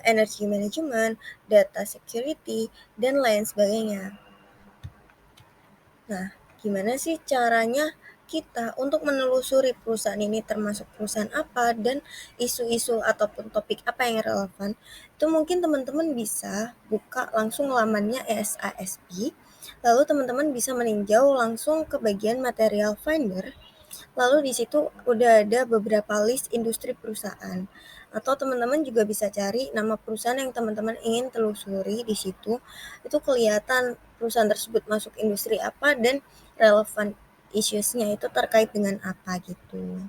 energy management, data security, dan lain sebagainya. Nah, gimana sih caranya kita untuk menelusuri perusahaan ini termasuk perusahaan apa dan isu-isu ataupun topik apa yang relevan? Itu mungkin teman-teman bisa buka langsung lamannya ESASB, lalu teman-teman bisa meninjau langsung ke bagian material finder. Lalu di situ udah ada beberapa list industri perusahaan. Atau teman-teman juga bisa cari nama perusahaan yang teman-teman ingin telusuri di situ. Itu kelihatan perusahaan tersebut masuk industri apa dan relevan issues-nya itu terkait dengan apa gitu.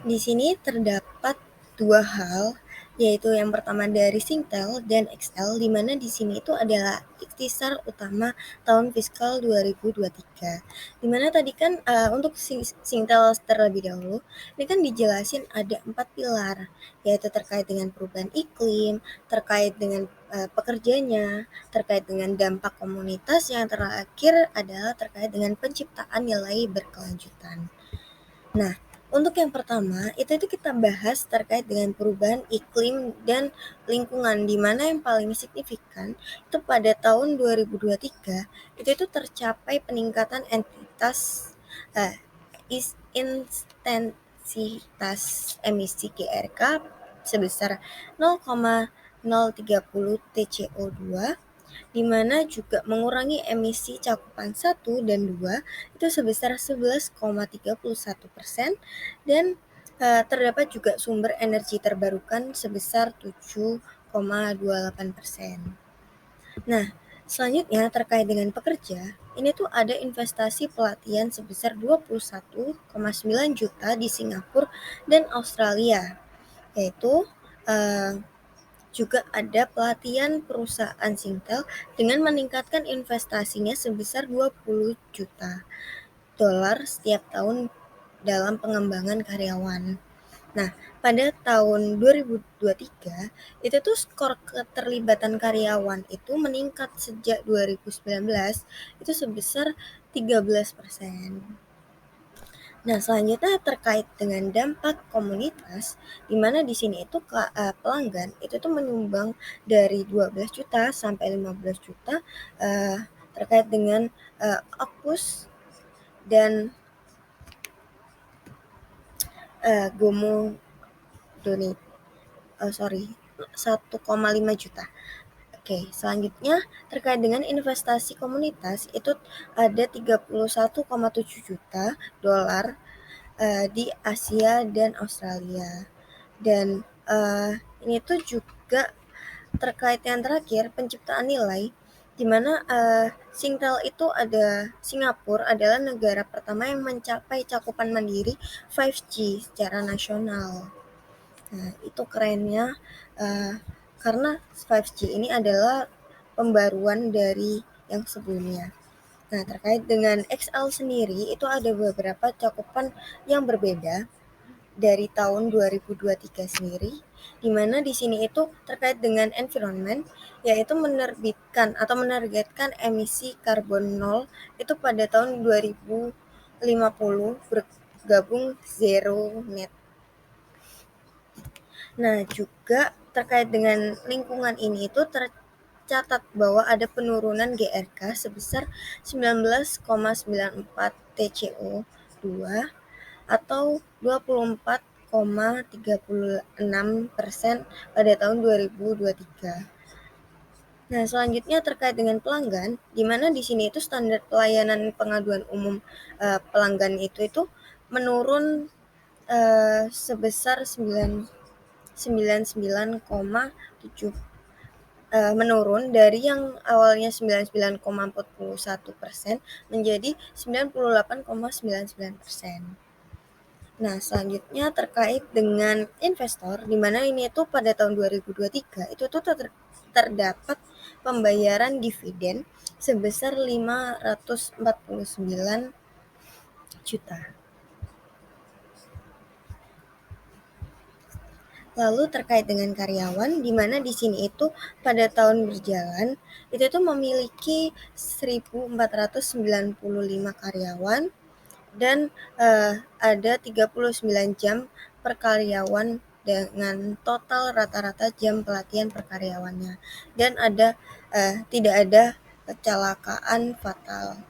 Di sini terdapat dua hal, yaitu yang pertama dari Singtel dan XL, di mana di sini itu adalah ikhtisar utama tahun fiskal 2023. Di mana tadi kan untuk Singtel terlebih dahulu, ini kan dijelasin ada 4 pilar, yaitu terkait dengan perubahan iklim, terkait dengan pekerjanya, terkait dengan dampak komunitas, yang terakhir adalah terkait dengan penciptaan nilai berkelanjutan. Nah, untuk yang pertama, itu kita bahas terkait dengan perubahan iklim dan lingkungan, di mana yang paling signifikan itu pada tahun 2023 itu tercapai peningkatan intensitas emisi GRK sebesar 0,030 TCO2, di mana juga mengurangi emisi cakupan 1 dan 2 itu sebesar 11,31%, dan terdapat juga sumber energi terbarukan sebesar 7,28%. Nah, selanjutnya terkait dengan pekerja, ini tuh ada investasi pelatihan sebesar 21,9 juta di Singapura dan Australia, yaitu juga ada pelatihan perusahaan Singtel dengan meningkatkan investasinya sebesar 20 juta dolar setiap tahun dalam pengembangan karyawan. Nah, pada tahun 2023 itu tuh skor keterlibatan karyawan itu meningkat sejak 2019 itu sebesar 13%. Nah, selanjutnya terkait dengan dampak komunitas, di mana di sini itu pelanggan itu tuh menyumbang dari 12 juta sampai 15 juta terkait dengan Opus dan Gomo Donate. 1,5 juta. Oke, selanjutnya terkait dengan investasi komunitas itu ada 31,7 juta dolar di Asia dan Australia. Dan ini tuh juga terkait yang terakhir penciptaan nilai, di mana Singtel itu Singapura adalah negara pertama yang mencapai cakupan mandiri 5G secara nasional. Nah, itu kerennya karena 5G ini adalah pembaruan dari yang sebelumnya. Nah, terkait dengan XL sendiri itu ada beberapa cakupan yang berbeda dari tahun 2023 sendiri, di mana di sini itu terkait dengan environment, yaitu menerbitkan atau menargetkan emisi karbon nol itu pada tahun 2050 bergabung zero net. Nah, juga terkait dengan lingkungan ini itu tercatat bahwa ada penurunan GRK sebesar 19,94 TCO2 atau 24 pada tahun 2023. Nah, selanjutnya terkait dengan pelanggan, di mana di sini itu standar pelayanan pengaduan umum pelanggan itu menurun sebesar 99,7 menurun dari yang awalnya 99,41% menjadi 98,99%. Nah, selanjutnya terkait dengan investor, di mana ini tuh pada tahun 2023 itu tuh terdapat pembayaran dividen sebesar 549 juta. Lalu terkait dengan karyawan, di mana di sini itu pada tahun berjalan itu tuh memiliki 1.495 karyawan dan ada 39 jam per karyawan dengan total rata-rata jam pelatihan per karyawannya, dan tidak ada kecelakaan fatal.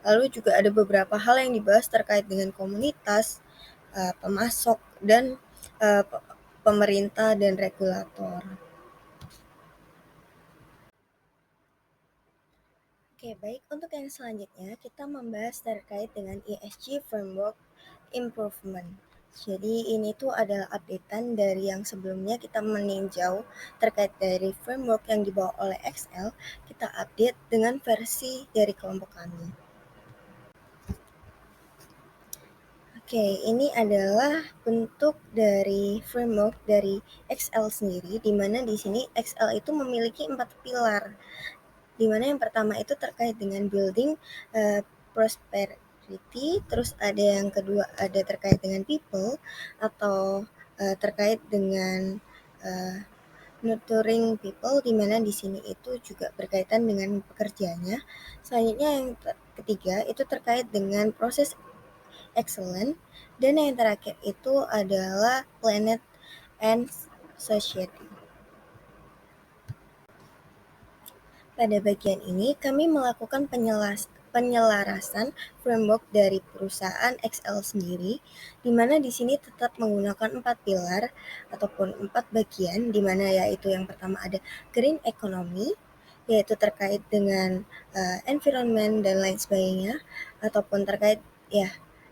Lalu juga ada beberapa hal yang dibahas terkait dengan komunitas, pemasok, dan pemerintah dan regulator. Oke, baik. Untuk yang selanjutnya, kita membahas terkait dengan ESG Framework Improvement. Jadi ini tuh adalah updatean dari yang sebelumnya kita meninjau terkait dari framework yang dibawa oleh Excel, kita update dengan versi dari kelompok kami. Oke, ini adalah bentuk dari framework dari Excel sendiri, di mana di sini Excel itu memiliki 4 pilar, di mana yang pertama itu terkait dengan building prosperity, terus ada yang kedua ada terkait dengan people atau terkait dengan nurturing people, di mana di sini itu juga berkaitan dengan pekerjaannya. Selanjutnya yang ketiga itu terkait dengan proses excellent, dan yang terakhir itu adalah planet and society. Pada bagian ini, kami melakukan penyelarasan framework dari perusahaan XL sendiri, di mana di sini tetap menggunakan 4 pilar ataupun 4 bagian, di mana yaitu yang pertama ada green economy, yaitu terkait dengan environment dan lain sebagainya, ataupun terkait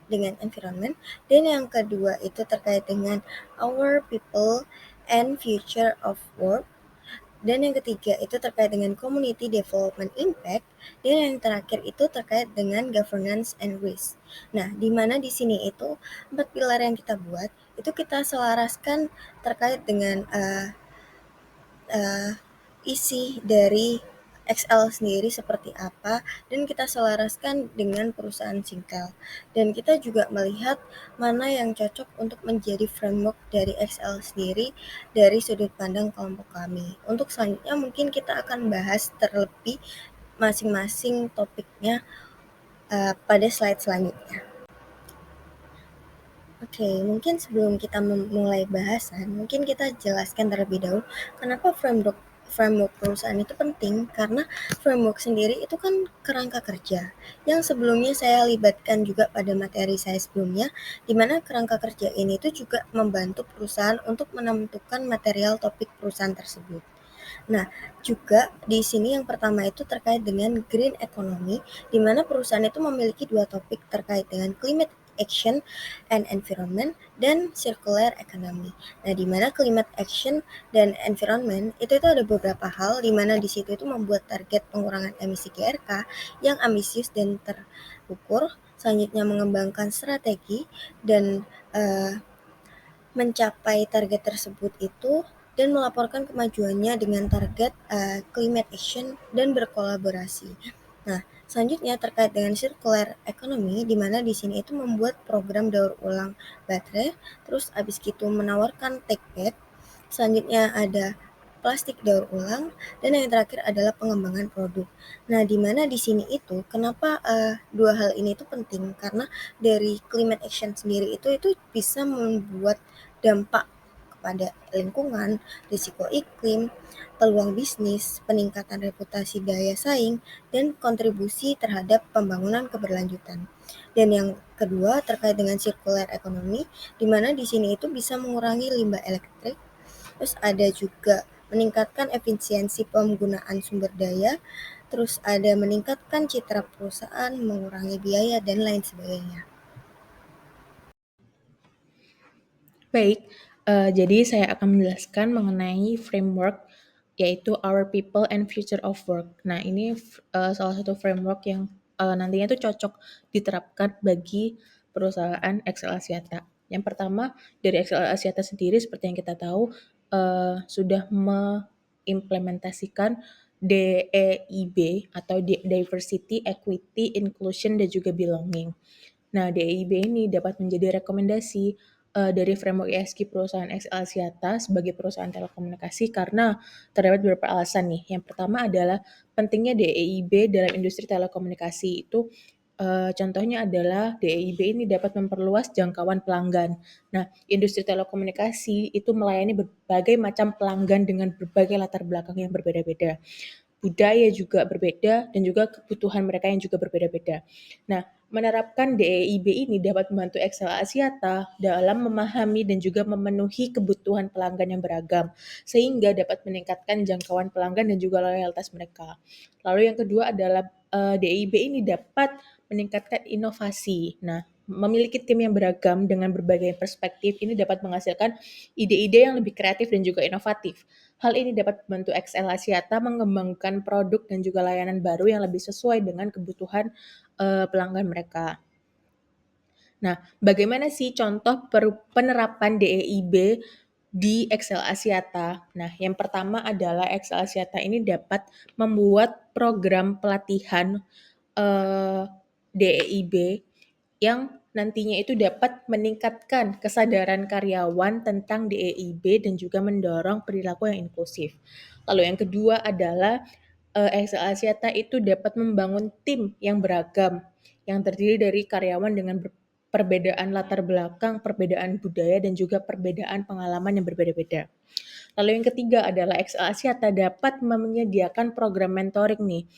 dengan environment. Dan yang kedua itu terkait dengan our people and future of work. Dan yang ketiga itu terkait dengan community development impact, dan yang terakhir itu terkait dengan governance and risk. Nah, di mana di sini itu 4 pilar yang kita buat itu kita selaraskan terkait dengan isi dari XL sendiri seperti apa, dan kita selaraskan dengan perusahaan Singtel. Dan kita juga melihat mana yang cocok untuk menjadi framework dari XL sendiri dari sudut pandang kelompok kami. Untuk selanjutnya mungkin kita akan bahas terlebih masing-masing topiknya pada slide selanjutnya. Oke, mungkin sebelum kita memulai bahasan, mungkin kita jelaskan terlebih dahulu kenapa framework perusahaan itu penting, karena framework sendiri itu kan kerangka kerja yang sebelumnya saya libatkan juga pada materi saya sebelumnya, di mana kerangka kerja ini itu juga membantu perusahaan untuk menentukan material topik perusahaan tersebut. Nah, juga di sini yang pertama itu terkait dengan green economy, di mana perusahaan itu memiliki 2 topik terkait dengan climate action and environment dan circular economy. Nah, di mana climate action dan environment itu ada beberapa hal, di mana di situ itu membuat target pengurangan emisi GRK yang ambisius dan terukur. Selanjutnya mengembangkan strategi dan mencapai target tersebut itu, dan melaporkan kemajuannya dengan target climate action dan berkolaborasi. Nah, selanjutnya terkait dengan circular economy, di mana di sini itu membuat program daur ulang baterai, terus abis gitu menawarkan take back. Selanjutnya ada plastik daur ulang, dan yang terakhir adalah pengembangan produk. Nah, di mana di sini itu kenapa 2 hal ini itu penting, karena dari climate action sendiri itu bisa membuat dampak kepada lingkungan, risiko iklim, peluang bisnis, peningkatan reputasi daya saing, dan kontribusi terhadap pembangunan keberlanjutan. Dan yang kedua terkait dengan circular economy, di mana di sini itu bisa mengurangi limbah elektrik. Terus ada juga meningkatkan efisiensi penggunaan sumber daya, terus ada meningkatkan citra perusahaan, mengurangi biaya, dan lain sebagainya. Baik, jadi saya akan menjelaskan mengenai framework yaitu Our People and Future of Work. Nah, ini salah satu framework yang nantinya itu cocok diterapkan bagi perusahaan XL Axiata. Yang pertama, dari XL Axiata sendiri seperti yang kita tahu sudah mengimplementasikan DEIB atau Diversity, Equity, Inclusion, dan juga Belonging. Nah, DEIB ini dapat menjadi rekomendasi dari framework ESG perusahaan XL Axiata sebagai perusahaan telekomunikasi karena terdapat beberapa alasan nih. Yang pertama adalah pentingnya DEIB dalam industri telekomunikasi itu contohnya adalah DEIB ini dapat memperluas jangkauan pelanggan. Nah, industri telekomunikasi itu melayani berbagai macam pelanggan dengan berbagai latar belakang yang berbeda-beda. Budaya juga berbeda dan juga kebutuhan mereka yang juga berbeda-beda. Nah, menerapkan DEIB ini dapat membantu XL Axiata dalam memahami dan juga memenuhi kebutuhan pelanggan yang beragam, sehingga dapat meningkatkan jangkauan pelanggan dan juga loyalitas mereka. Lalu yang kedua adalah DEIB ini dapat meningkatkan inovasi. Nah, memiliki tim yang beragam dengan berbagai perspektif ini dapat menghasilkan ide-ide yang lebih kreatif dan juga inovatif. Hal ini dapat membantu XL Axiata mengembangkan produk dan juga layanan baru yang lebih sesuai dengan kebutuhan pelanggan mereka. Nah, bagaimana sih contoh penerapan DEIB di XL Axiata? Nah, yang pertama adalah XL Axiata ini dapat membuat program pelatihan DEIB yang nantinya itu dapat meningkatkan kesadaran karyawan tentang DEIB dan juga mendorong perilaku yang inklusif. Lalu yang kedua adalah XL Axiata itu dapat membangun tim yang beragam yang terdiri dari karyawan dengan perbedaan latar belakang, perbedaan budaya dan juga perbedaan pengalaman yang berbeda-beda. Lalu yang ketiga adalah XL Axiata dapat menyediakan program mentoring nih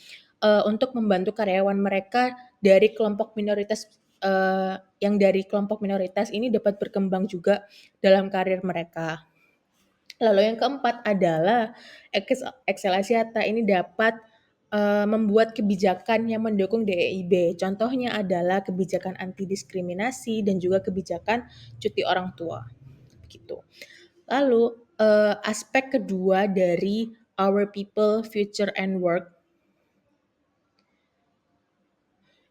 untuk membantu karyawan mereka dari kelompok minoritas yang dari kelompok minoritas ini dapat berkembang juga dalam karir mereka. Lalu yang keempat adalah XL Axiata ini dapat membuat kebijakan yang mendukung DEIB. Contohnya adalah kebijakan anti diskriminasi dan juga kebijakan cuti orang tua. Gitu. Lalu aspek kedua dari Our People, Future and Work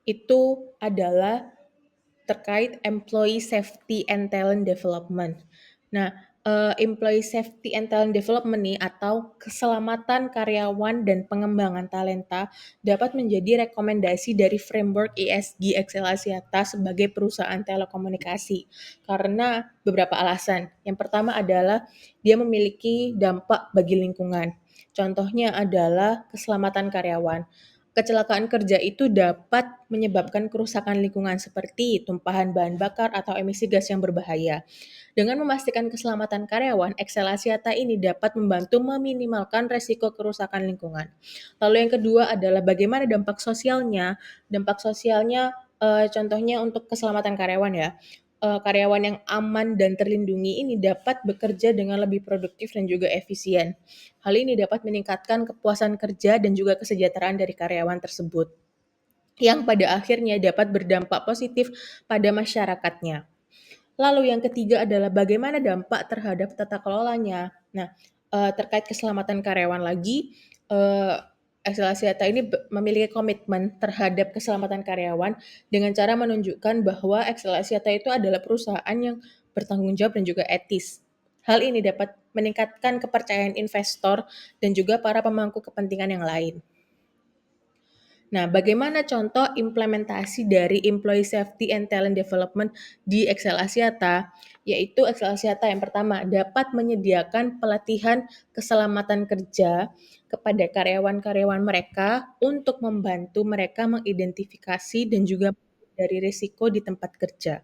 itu adalah terkait employee safety and talent development. Nah, employee safety and talent development nih atau keselamatan karyawan dan pengembangan talenta dapat menjadi rekomendasi dari framework ESG XL Axiata sebagai perusahaan telekomunikasi karena beberapa alasan. Yang pertama adalah dia memiliki dampak bagi lingkungan. Contohnya adalah keselamatan karyawan. Kecelakaan kerja itu dapat menyebabkan kerusakan lingkungan seperti tumpahan bahan bakar atau emisi gas yang berbahaya. Dengan memastikan keselamatan karyawan, XL Axiata ini dapat membantu meminimalkan resiko kerusakan lingkungan. Lalu yang kedua adalah bagaimana dampak sosialnya. Dampak sosialnya contohnya untuk keselamatan karyawan ya. Karyawan yang aman dan terlindungi ini dapat bekerja dengan lebih produktif dan juga efisien. Hal ini dapat meningkatkan kepuasan kerja dan juga kesejahteraan dari karyawan tersebut, yang pada akhirnya dapat berdampak positif pada masyarakatnya. Lalu yang ketiga adalah bagaimana dampak terhadap tata kelolanya. Nah, terkait keselamatan karyawan lagi, XL Axiata ini memiliki komitmen terhadap keselamatan karyawan dengan cara menunjukkan bahwa XL Axiata itu adalah perusahaan yang bertanggung jawab dan juga etis. Hal ini dapat meningkatkan kepercayaan investor dan juga para pemangku kepentingan yang lain. Nah, bagaimana contoh implementasi dari Employee Safety and Talent Development di XL Axiata? Yaitu XL Axiata yang pertama dapat menyediakan pelatihan keselamatan kerja kepada karyawan-karyawan mereka untuk membantu mereka mengidentifikasi dan juga dari risiko di tempat kerja.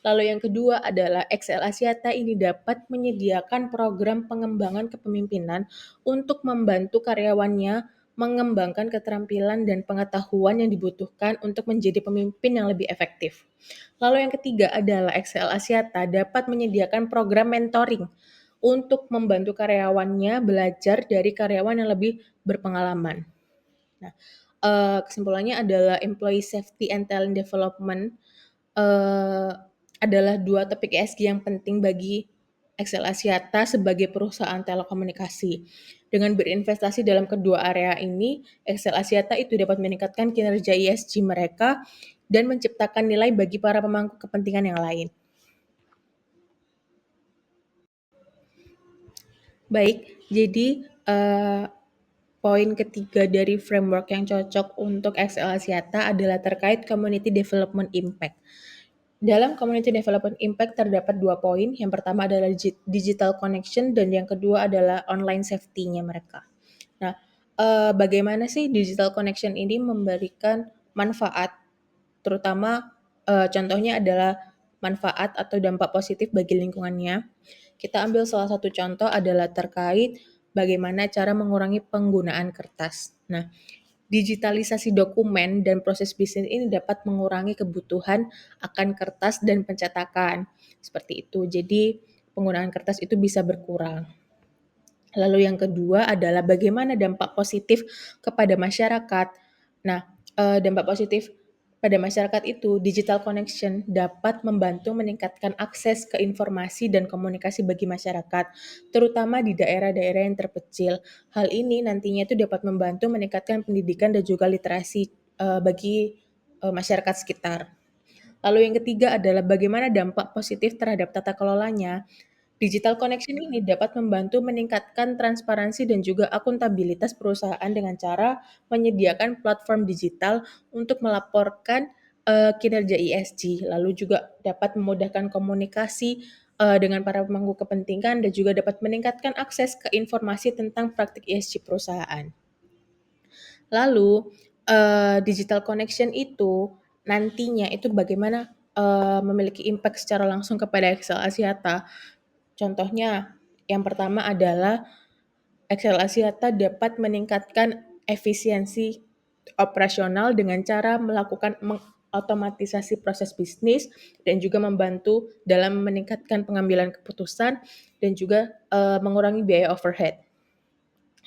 Lalu yang kedua adalah XL Axiata ini dapat menyediakan program pengembangan kepemimpinan untuk membantu karyawannya mengembangkan keterampilan dan pengetahuan yang dibutuhkan untuk menjadi pemimpin yang lebih efektif. Lalu yang ketiga adalah Excel Asiata dapat menyediakan program mentoring untuk membantu karyawannya belajar dari karyawan yang lebih berpengalaman. Nah, kesimpulannya adalah employee safety and talent development adalah dua topik ESG yang penting bagi Excel Asiata sebagai perusahaan telekomunikasi. Dengan berinvestasi dalam kedua area ini, Excel Asiata itu dapat meningkatkan kinerja ESG mereka dan menciptakan nilai bagi para pemangku kepentingan yang lain. Baik, jadi poin ketiga dari framework yang cocok untuk Excel Asiata adalah terkait Community Development Impact. Dalam Community Development Impact terdapat 2 poin. Yang pertama adalah digital connection dan yang kedua adalah online safety-nya mereka. Nah, bagaimana sih digital connection ini memberikan manfaat, terutama contohnya adalah manfaat atau dampak positif bagi lingkungannya. Kita ambil salah satu contoh adalah terkait bagaimana cara mengurangi penggunaan kertas. Nah, digitalisasi dokumen dan proses bisnis ini dapat mengurangi kebutuhan akan kertas dan pencetakan. Seperti itu. Jadi, penggunaan kertas itu bisa berkurang. Lalu yang kedua adalah bagaimana dampak positif kepada masyarakat. Nah, dampak positif pada masyarakat itu, digital connection dapat membantu meningkatkan akses ke informasi dan komunikasi bagi masyarakat, terutama di daerah-daerah yang terpencil. Hal ini nantinya itu dapat membantu meningkatkan pendidikan dan juga literasi bagi masyarakat sekitar. Lalu yang ketiga adalah bagaimana dampak positif terhadap tata kelolanya. Digital connection ini dapat membantu meningkatkan transparansi dan juga akuntabilitas perusahaan dengan cara menyediakan platform digital untuk melaporkan kinerja ESG, lalu juga dapat memudahkan komunikasi dengan para pemangku kepentingan dan juga dapat meningkatkan akses ke informasi tentang praktik ESG perusahaan. Lalu digital connection itu nantinya itu bagaimana memiliki impact secara langsung kepada Excel Asiata. Contohnya, yang pertama adalah Excel Asiata dapat meningkatkan efisiensi operasional dengan cara melakukan mengotomatisasi proses bisnis dan juga membantu dalam meningkatkan pengambilan keputusan dan juga mengurangi biaya overhead.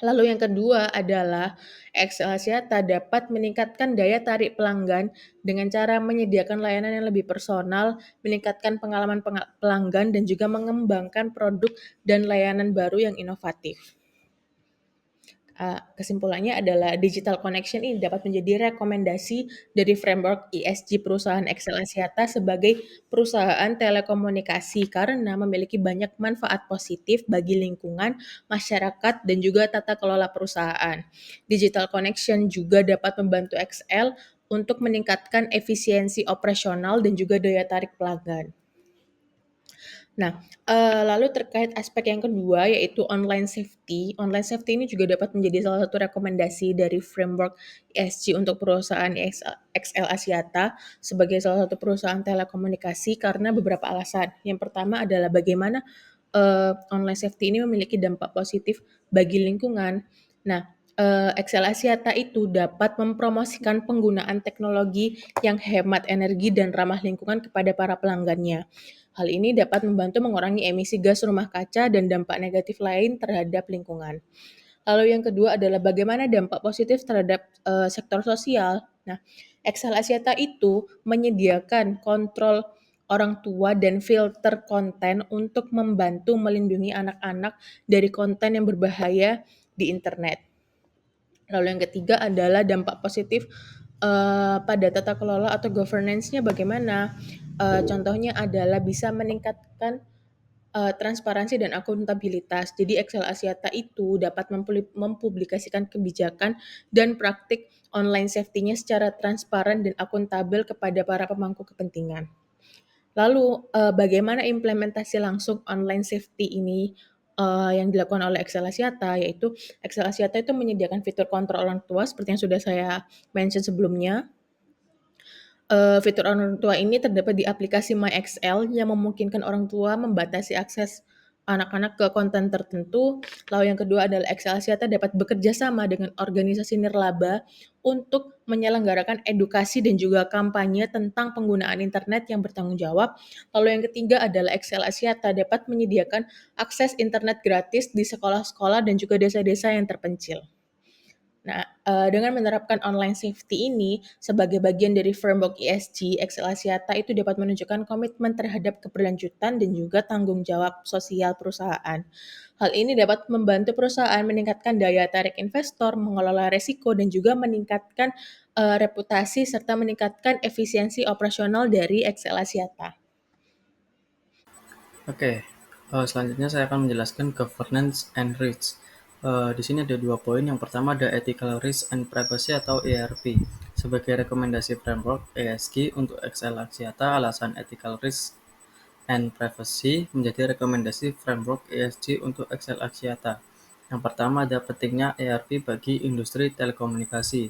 Lalu yang kedua adalah Excel Asiata dapat meningkatkan daya tarik pelanggan dengan cara menyediakan layanan yang lebih personal, meningkatkan pengalaman pelanggan, dan juga mengembangkan produk dan layanan baru yang inovatif. Kesimpulannya adalah digital connection ini dapat menjadi rekomendasi dari framework ESG perusahaan Excel Asiata sebagai perusahaan telekomunikasi karena memiliki banyak manfaat positif bagi lingkungan, masyarakat, dan juga tata kelola perusahaan. Digital connection juga dapat membantu XL untuk meningkatkan efisiensi operasional dan juga daya tarik pelanggan. Nah, lalu terkait aspek yang kedua yaitu online safety. Online safety ini juga dapat menjadi salah satu rekomendasi dari framework ESG untuk perusahaan XL Asiata sebagai salah satu perusahaan telekomunikasi karena beberapa alasan. Yang pertama adalah bagaimana online safety ini memiliki dampak positif bagi lingkungan. Nah, XL Asiata itu dapat mempromosikan penggunaan teknologi yang hemat energi dan ramah lingkungan kepada para pelanggannya. Hal ini dapat membantu mengurangi emisi gas rumah kaca dan dampak negatif lain terhadap lingkungan. Lalu yang kedua adalah bagaimana dampak positif terhadap sektor sosial. Nah, Excel Asiata itu menyediakan kontrol orang tua dan filter konten untuk membantu melindungi anak-anak dari konten yang berbahaya di internet. Lalu yang ketiga adalah dampak positif pada tata kelola atau governance-nya bagaimana. Contohnya adalah bisa meningkatkan transparansi dan akuntabilitas. Jadi Excel Asiata itu dapat mempublikasikan kebijakan dan praktik online safety-nya secara transparan dan akuntabel kepada para pemangku kepentingan. Lalu bagaimana implementasi langsung online safety ini yang dilakukan oleh Excel Asiata, yaitu Excel Asiata itu menyediakan fitur kontrol orang tua seperti yang sudah saya mention sebelumnya. Fitur orang tua ini terdapat di aplikasi My Excel yang memungkinkan orang tua membatasi akses anak-anak ke konten tertentu. Lalu yang kedua adalah Excel Axiata dapat bekerja sama dengan organisasi nirlaba untuk menyelenggarakan edukasi dan juga kampanye tentang penggunaan internet yang bertanggung jawab. Lalu yang ketiga adalah Excel Axiata dapat menyediakan akses internet gratis di sekolah-sekolah dan juga desa-desa yang terpencil. Nah, dengan menerapkan online safety ini sebagai bagian dari framework ESG, Excel Axiata itu dapat menunjukkan komitmen terhadap keberlanjutan dan juga tanggung jawab sosial perusahaan. Hal ini dapat membantu perusahaan meningkatkan daya tarik investor, mengelola resiko, dan juga meningkatkan reputasi serta meningkatkan efisiensi operasional dari Excel Axiata. Oke, selanjutnya saya akan menjelaskan governance and risk. Di sini ada 2 poin. Yang pertama ada ethical risk and privacy atau ERP. Sebagai rekomendasi framework ESG untuk Excel Axiata, alasan ethical risk and privacy menjadi rekomendasi framework ESG untuk Excel Axiata. Yang pertama ada pentingnya ERP bagi industri telekomunikasi.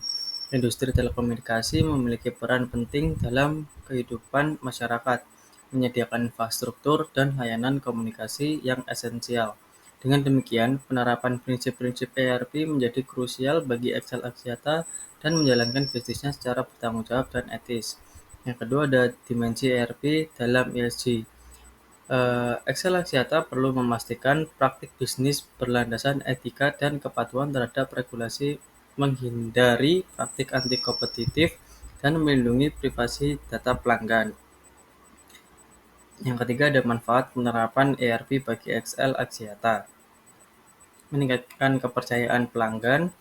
Industri telekomunikasi memiliki peran penting dalam kehidupan masyarakat, menyediakan infrastruktur dan layanan komunikasi yang esensial. Dengan demikian, penerapan prinsip-prinsip ERP menjadi krusial bagi Excel Axiata dan menjalankan bisnisnya secara bertanggung jawab dan etis. Yang kedua ada dimensi ERP dalam ESG. Excel Axiata perlu memastikan praktik bisnis berlandasan etika dan kepatuhan terhadap regulasi, menghindari praktik anti-kompetitif, dan melindungi privasi data pelanggan. Yang ketiga ada manfaat penerapan ERP bagi Excel Axiata. Meningkatkan kepercayaan pelanggan.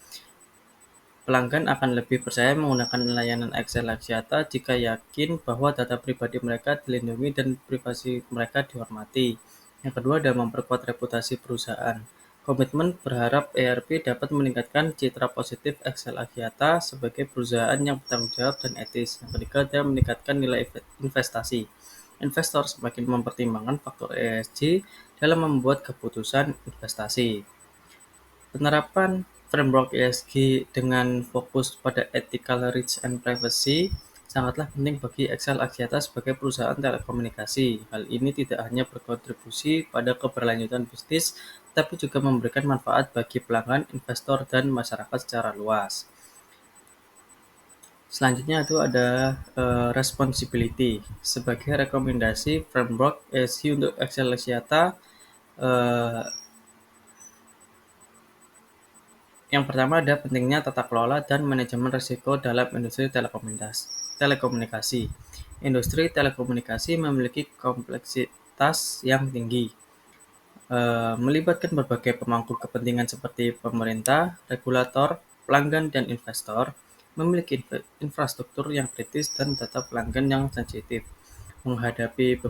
Pelanggan akan lebih percaya menggunakan layanan Excel Axiata jika yakin bahwa data pribadi mereka dilindungi dan privasi mereka dihormati. Yang kedua adalah memperkuat reputasi perusahaan. Komitmen berharap ERP dapat meningkatkan citra positif Excel Axiata sebagai perusahaan yang bertanggung jawab dan etis. Yang ketiga adalah meningkatkan nilai investasi. Investor semakin mempertimbangkan faktor ESG dalam membuat keputusan investasi. Penerapan framework ESG dengan fokus pada ethical risk and privacy sangatlah penting bagi Excel Axiata sebagai perusahaan telekomunikasi. Hal ini tidak hanya berkontribusi pada keberlanjutan bisnis, tapi juga memberikan manfaat bagi pelanggan, investor, dan masyarakat secara luas. Selanjutnya itu ada responsibility. Sebagai rekomendasi framework ESG untuk Excel Axiata, yang pertama ada pentingnya tata kelola dan manajemen risiko dalam industri telekomunikasi. Industri telekomunikasi memiliki kompleksitas yang tinggi, melibatkan berbagai pemangku kepentingan seperti pemerintah, regulator, pelanggan, dan investor, memiliki infrastruktur yang kritis dan data pelanggan yang sensitif, menghadapi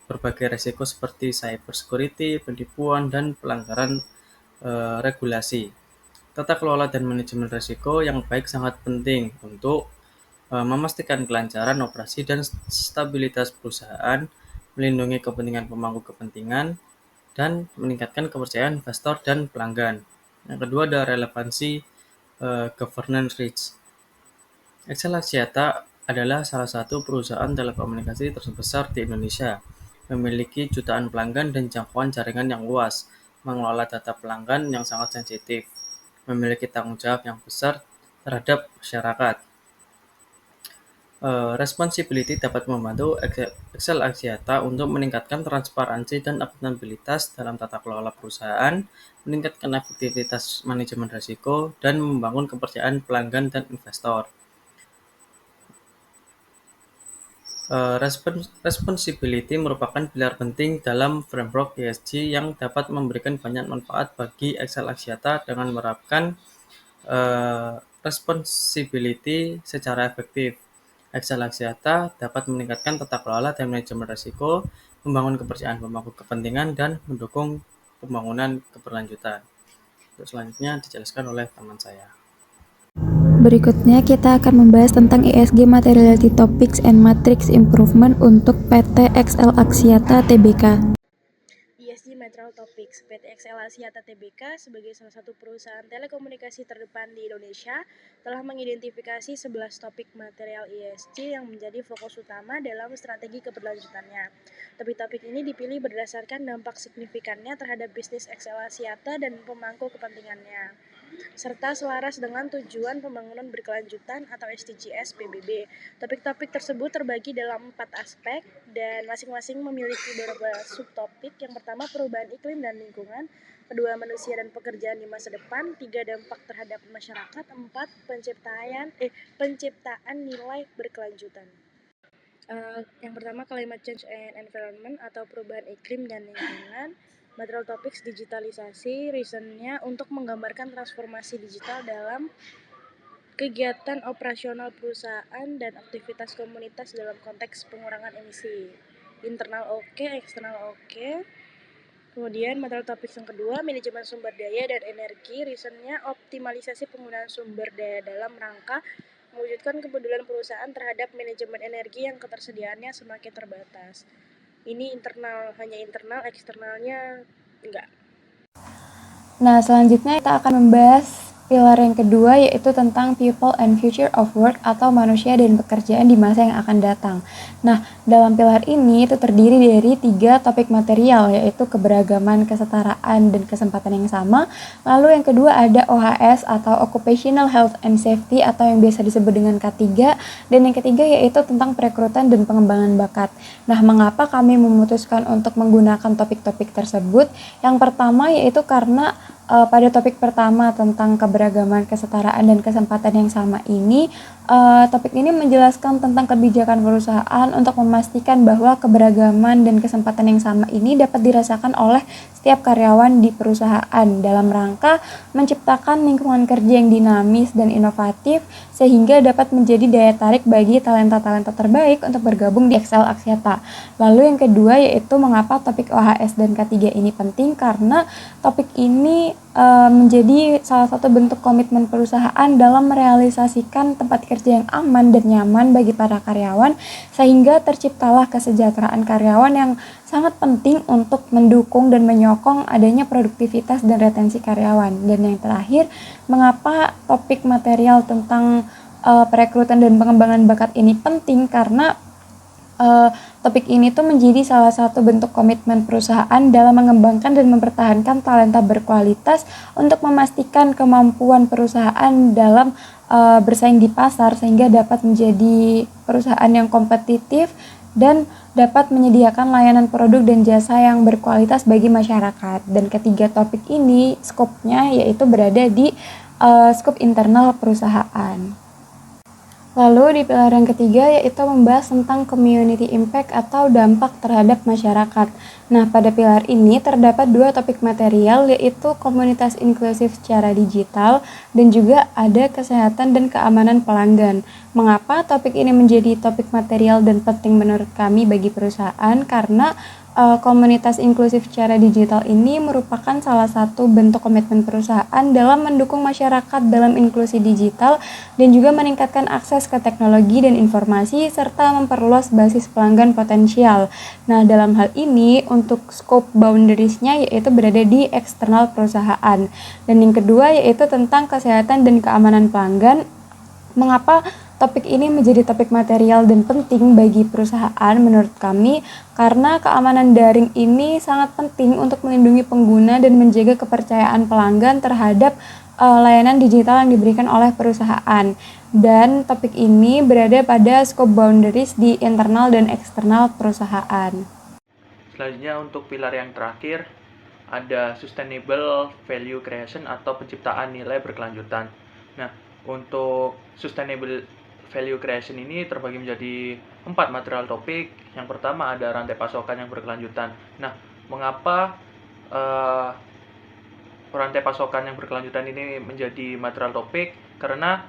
berbagai risiko seperti cybersecurity, penipuan, dan pelanggaran regulasi. Tata kelola dan manajemen risiko yang baik sangat penting untuk memastikan kelancaran operasi dan stabilitas perusahaan, melindungi kepentingan pemangku kepentingan, dan meningkatkan kepercayaan investor dan pelanggan. Yang kedua ada relevansi governance risk. Excel Axiata adalah salah satu perusahaan telekomunikasi terbesar di Indonesia, memiliki jutaan pelanggan dan jangkauan jaringan yang luas, mengelola data pelanggan yang sangat sensitif, memiliki tanggung jawab yang besar terhadap masyarakat. Responsibility dapat membantu Excel Axiata untuk meningkatkan transparansi dan akuntabilitas dalam tata kelola perusahaan, meningkatkan efektivitas manajemen risiko, dan membangun kepercayaan pelanggan dan investor. Responsibility merupakan pilar penting dalam framework ESG yang dapat memberikan banyak manfaat bagi Excel Axiata dengan menerapkan responsibility secara efektif. Excel Axiata dapat meningkatkan tata kelola dan manajemen risiko, membangun kepercayaan pemangku kepentingan, dan mendukung pembangunan keberlanjutan. Selanjutnya dijelaskan oleh teman saya. Berikutnya kita akan membahas tentang ESG Materiality Topics and Matrix Improvement untuk PT Excel Axiata Tbk. ESG Material Topics. PT XL Asia Tbk sebagai salah satu perusahaan telekomunikasi terdepan di Indonesia telah mengidentifikasi 11 topik material ESG yang menjadi fokus utama dalam strategi keberlanjutannya. Topik-topik ini dipilih berdasarkan dampak signifikannya terhadap bisnis XL Axiata dan pemangku kepentingannya, serta selaras dengan tujuan pembangunan berkelanjutan atau SDGs PBB. Topik-topik tersebut terbagi dalam 4 aspek dan masing-masing memiliki beberapa subtopik. Yang pertama, perubahan iklim dan lingkungan. Kedua, manusia dan pekerjaan di masa depan. 3, dampak terhadap masyarakat. 4, penciptaan nilai berkelanjutan. Yang pertama, climate change and environment atau perubahan iklim dan lingkungan. Material topics digitalisasi, reasonnya untuk menggambarkan transformasi digital dalam kegiatan operasional perusahaan dan aktivitas komunitas dalam konteks pengurangan emisi. Internal oke, eksternal oke. Kemudian material topics yang kedua, manajemen sumber daya dan energi, reasonnya optimalisasi penggunaan sumber daya dalam rangka mewujudkan kepedulian perusahaan terhadap manajemen energi yang ketersediaannya semakin terbatas. Ini internal, hanya internal, eksternalnya enggak. Nah, selanjutnya kita akan membahas pilar yang kedua, yaitu tentang people and future of work atau manusia dan pekerjaan di masa yang akan datang. Nah, dalam pilar ini itu terdiri dari 3 topik material, yaitu keberagaman, kesetaraan, dan kesempatan yang sama. Lalu yang kedua ada OHS atau Occupational Health and Safety atau yang biasa disebut dengan K3. Dan yang ketiga yaitu tentang perekrutan dan pengembangan bakat. Nah, mengapa kami memutuskan untuk menggunakan topik-topik tersebut? Yang pertama yaitu karena pada topik pertama tentang keberagaman, kesetaraan, dan kesempatan yang sama ini, topik ini menjelaskan tentang kebijakan perusahaan untuk memastikan bahwa keberagaman dan kesempatan yang sama ini dapat dirasakan oleh setiap karyawan di perusahaan dalam rangka menciptakan lingkungan kerja yang dinamis dan inovatif sehingga dapat menjadi daya tarik bagi talenta-talenta terbaik untuk bergabung di XL Axiata. Lalu yang kedua yaitu mengapa topik OHS dan K3 ini penting, karena topik ini menjadi salah satu bentuk komitmen perusahaan dalam merealisasikan tempat kerja yang aman dan nyaman bagi para karyawan sehingga terciptalah kesejahteraan karyawan yang sangat penting untuk mendukung dan menyokong adanya produktivitas dan retensi karyawan. Dan yang terakhir, mengapa topik material tentang perekrutan dan pengembangan bakat ini penting, karena topik ini tuh menjadi salah satu bentuk komitmen perusahaan dalam mengembangkan dan mempertahankan talenta berkualitas untuk memastikan kemampuan perusahaan dalam bersaing di pasar sehingga dapat menjadi perusahaan yang kompetitif dan dapat menyediakan layanan produk dan jasa yang berkualitas bagi masyarakat. Dan ketiga topik ini skopnya yaitu berada di skop internal perusahaan. Lalu di pilar yang ketiga yaitu membahas tentang community impact atau dampak terhadap masyarakat. Nah, pada pilar ini terdapat 2 topik material yaitu komunitas inklusif secara digital dan juga ada kesehatan dan keamanan pelanggan. Mengapa topik ini menjadi topik material dan penting menurut kami bagi perusahaan? Karena komunitas inklusif secara digital ini merupakan salah satu bentuk komitmen perusahaan dalam mendukung masyarakat dalam inklusi digital dan juga meningkatkan akses ke teknologi dan informasi serta memperluas basis pelanggan potensial. Nah, dalam hal ini untuk scope boundariesnya yaitu berada di eksternal perusahaan. Dan yang kedua yaitu tentang kesehatan dan keamanan pelanggan. Mengapa topik ini menjadi topik material dan penting bagi perusahaan menurut kami? Karena keamanan daring ini sangat penting untuk melindungi pengguna dan menjaga kepercayaan pelanggan terhadap layanan digital yang diberikan oleh perusahaan. Dan topik ini berada pada scope boundaries di internal dan eksternal perusahaan. Selanjutnya untuk pilar yang terakhir ada sustainable value creation atau penciptaan nilai berkelanjutan. Nah, untuk sustainable value creation ini terbagi menjadi 4 material topik. Yang pertama ada rantai pasokan yang berkelanjutan. Nah, mengapa rantai pasokan yang berkelanjutan ini menjadi material topik? Karena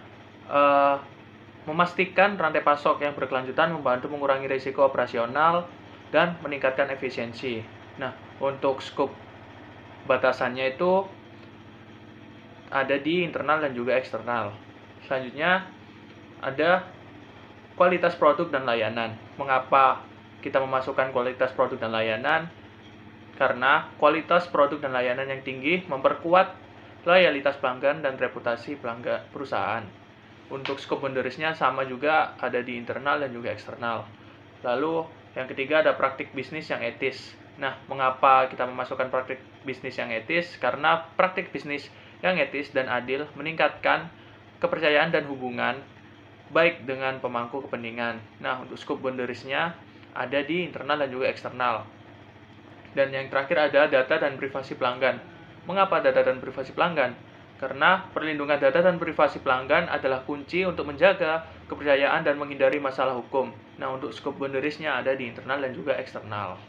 memastikan rantai pasok yang berkelanjutan membantu mengurangi risiko operasional dan meningkatkan efisiensi. Nah, untuk skop batasannya itu ada di internal dan juga eksternal. Selanjutnya ada kualitas produk dan layanan. Mengapa kita memasukkan kualitas produk dan layanan? karena kualitas produk dan layanan yang tinggi memperkuat loyalitas pelanggan dan reputasi pelanggan perusahaan. Untuk scope boundariesnya sama juga, ada di internal dan juga eksternal. Lalu yang ketiga ada praktik bisnis yang etis. Nah, mengapa kita memasukkan praktik bisnis yang etis? Karena praktik bisnis yang etis dan adil meningkatkan kepercayaan dan hubungan baik dengan pemangku kepentingan. Nah, untuk scope boundariesnya ada di internal dan juga eksternal. Dan yang terakhir ada data dan privasi pelanggan. Mengapa data dan privasi pelanggan? Karena perlindungan data dan privasi pelanggan adalah kunci untuk menjaga kepercayaan dan menghindari masalah hukum. Nah, untuk scope boundariesnya ada di internal dan juga eksternal.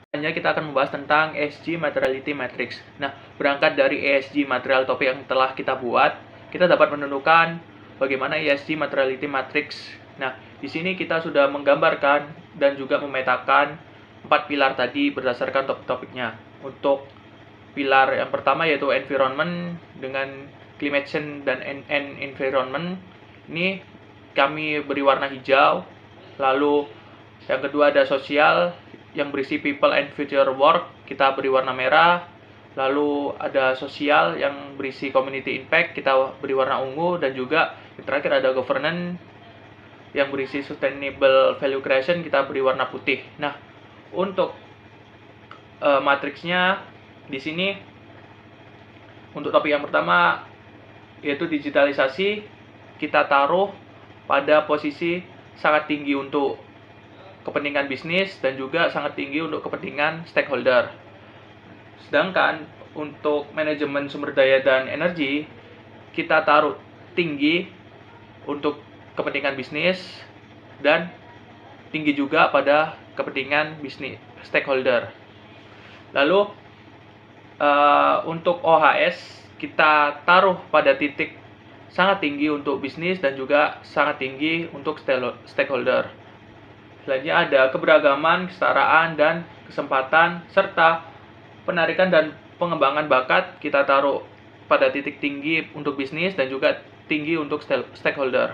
Selanjutnya kita akan membahas tentang ESG Materiality Matrix. Nah, berangkat dari ESG Material Topic yang telah kita buat, kita dapat menentukan bagaimana ESG Materiality Matrix. Nah, di sini kita sudah menggambarkan dan juga memetakan 4 pilar tadi berdasarkan topik-topiknya. Untuk pilar yang pertama yaitu environment dengan climate change dan environment, ini kami beri warna hijau. Lalu yang kedua ada sosial yang berisi people and future work, kita beri warna merah. Lalu ada sosial yang berisi community impact, kita beri warna ungu. Dan juga yang terakhir ada governance yang berisi sustainable value creation, kita beri warna putih. Nah, untuk matriksnya di sini untuk topik yang pertama yaitu digitalisasi, kita taruh pada posisi sangat tinggi untuk kepentingan bisnis dan juga sangat tinggi untuk kepentingan stakeholder. Sedangkan untuk manajemen sumber daya dan energi, kita taruh tinggi untuk kepentingan bisnis dan tinggi juga pada kepentingan bisnis stakeholder. Lalu untuk OHS kita taruh pada titik sangat tinggi untuk bisnis dan juga sangat tinggi untuk stakeholder. Selanjutnya ada keberagaman, kesetaraan, dan kesempatan, serta penarikan dan pengembangan bakat kita taruh pada titik tinggi untuk bisnis dan juga tinggi untuk stakeholder.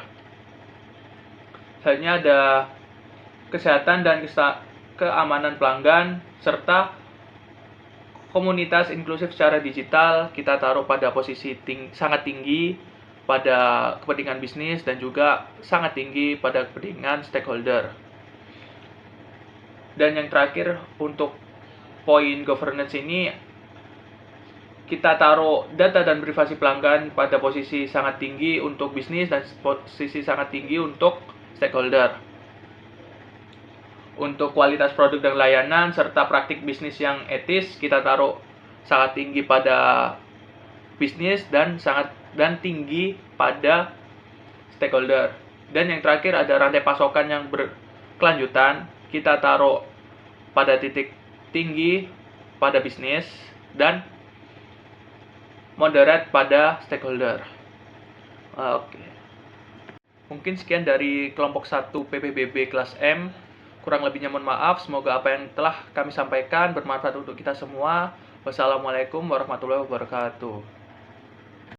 Selanjutnya ada kesehatan dan keamanan pelanggan, serta komunitas inklusif secara digital kita taruh pada posisi sangat tinggi pada kepentingan bisnis dan juga sangat tinggi pada kepentingan stakeholder. Dan yang terakhir untuk poin governance ini, kita taruh data dan privasi pelanggan pada posisi sangat tinggi untuk bisnis dan posisi sangat tinggi untuk stakeholder. Untuk kualitas produk dan layanan serta praktik bisnis yang etis, kita taruh sangat tinggi pada bisnis dan tinggi pada stakeholder. Dan yang terakhir ada rantai pasokan yang berkelanjutan, kita taruh pada titik tinggi pada bisnis dan moderate pada stakeholder. Oke. Mungkin sekian dari kelompok 1 PPBB kelas M. Kurang lebihnya mohon maaf. Semoga apa yang telah kami sampaikan bermanfaat untuk kita semua. Wassalamualaikum warahmatullahi wabarakatuh.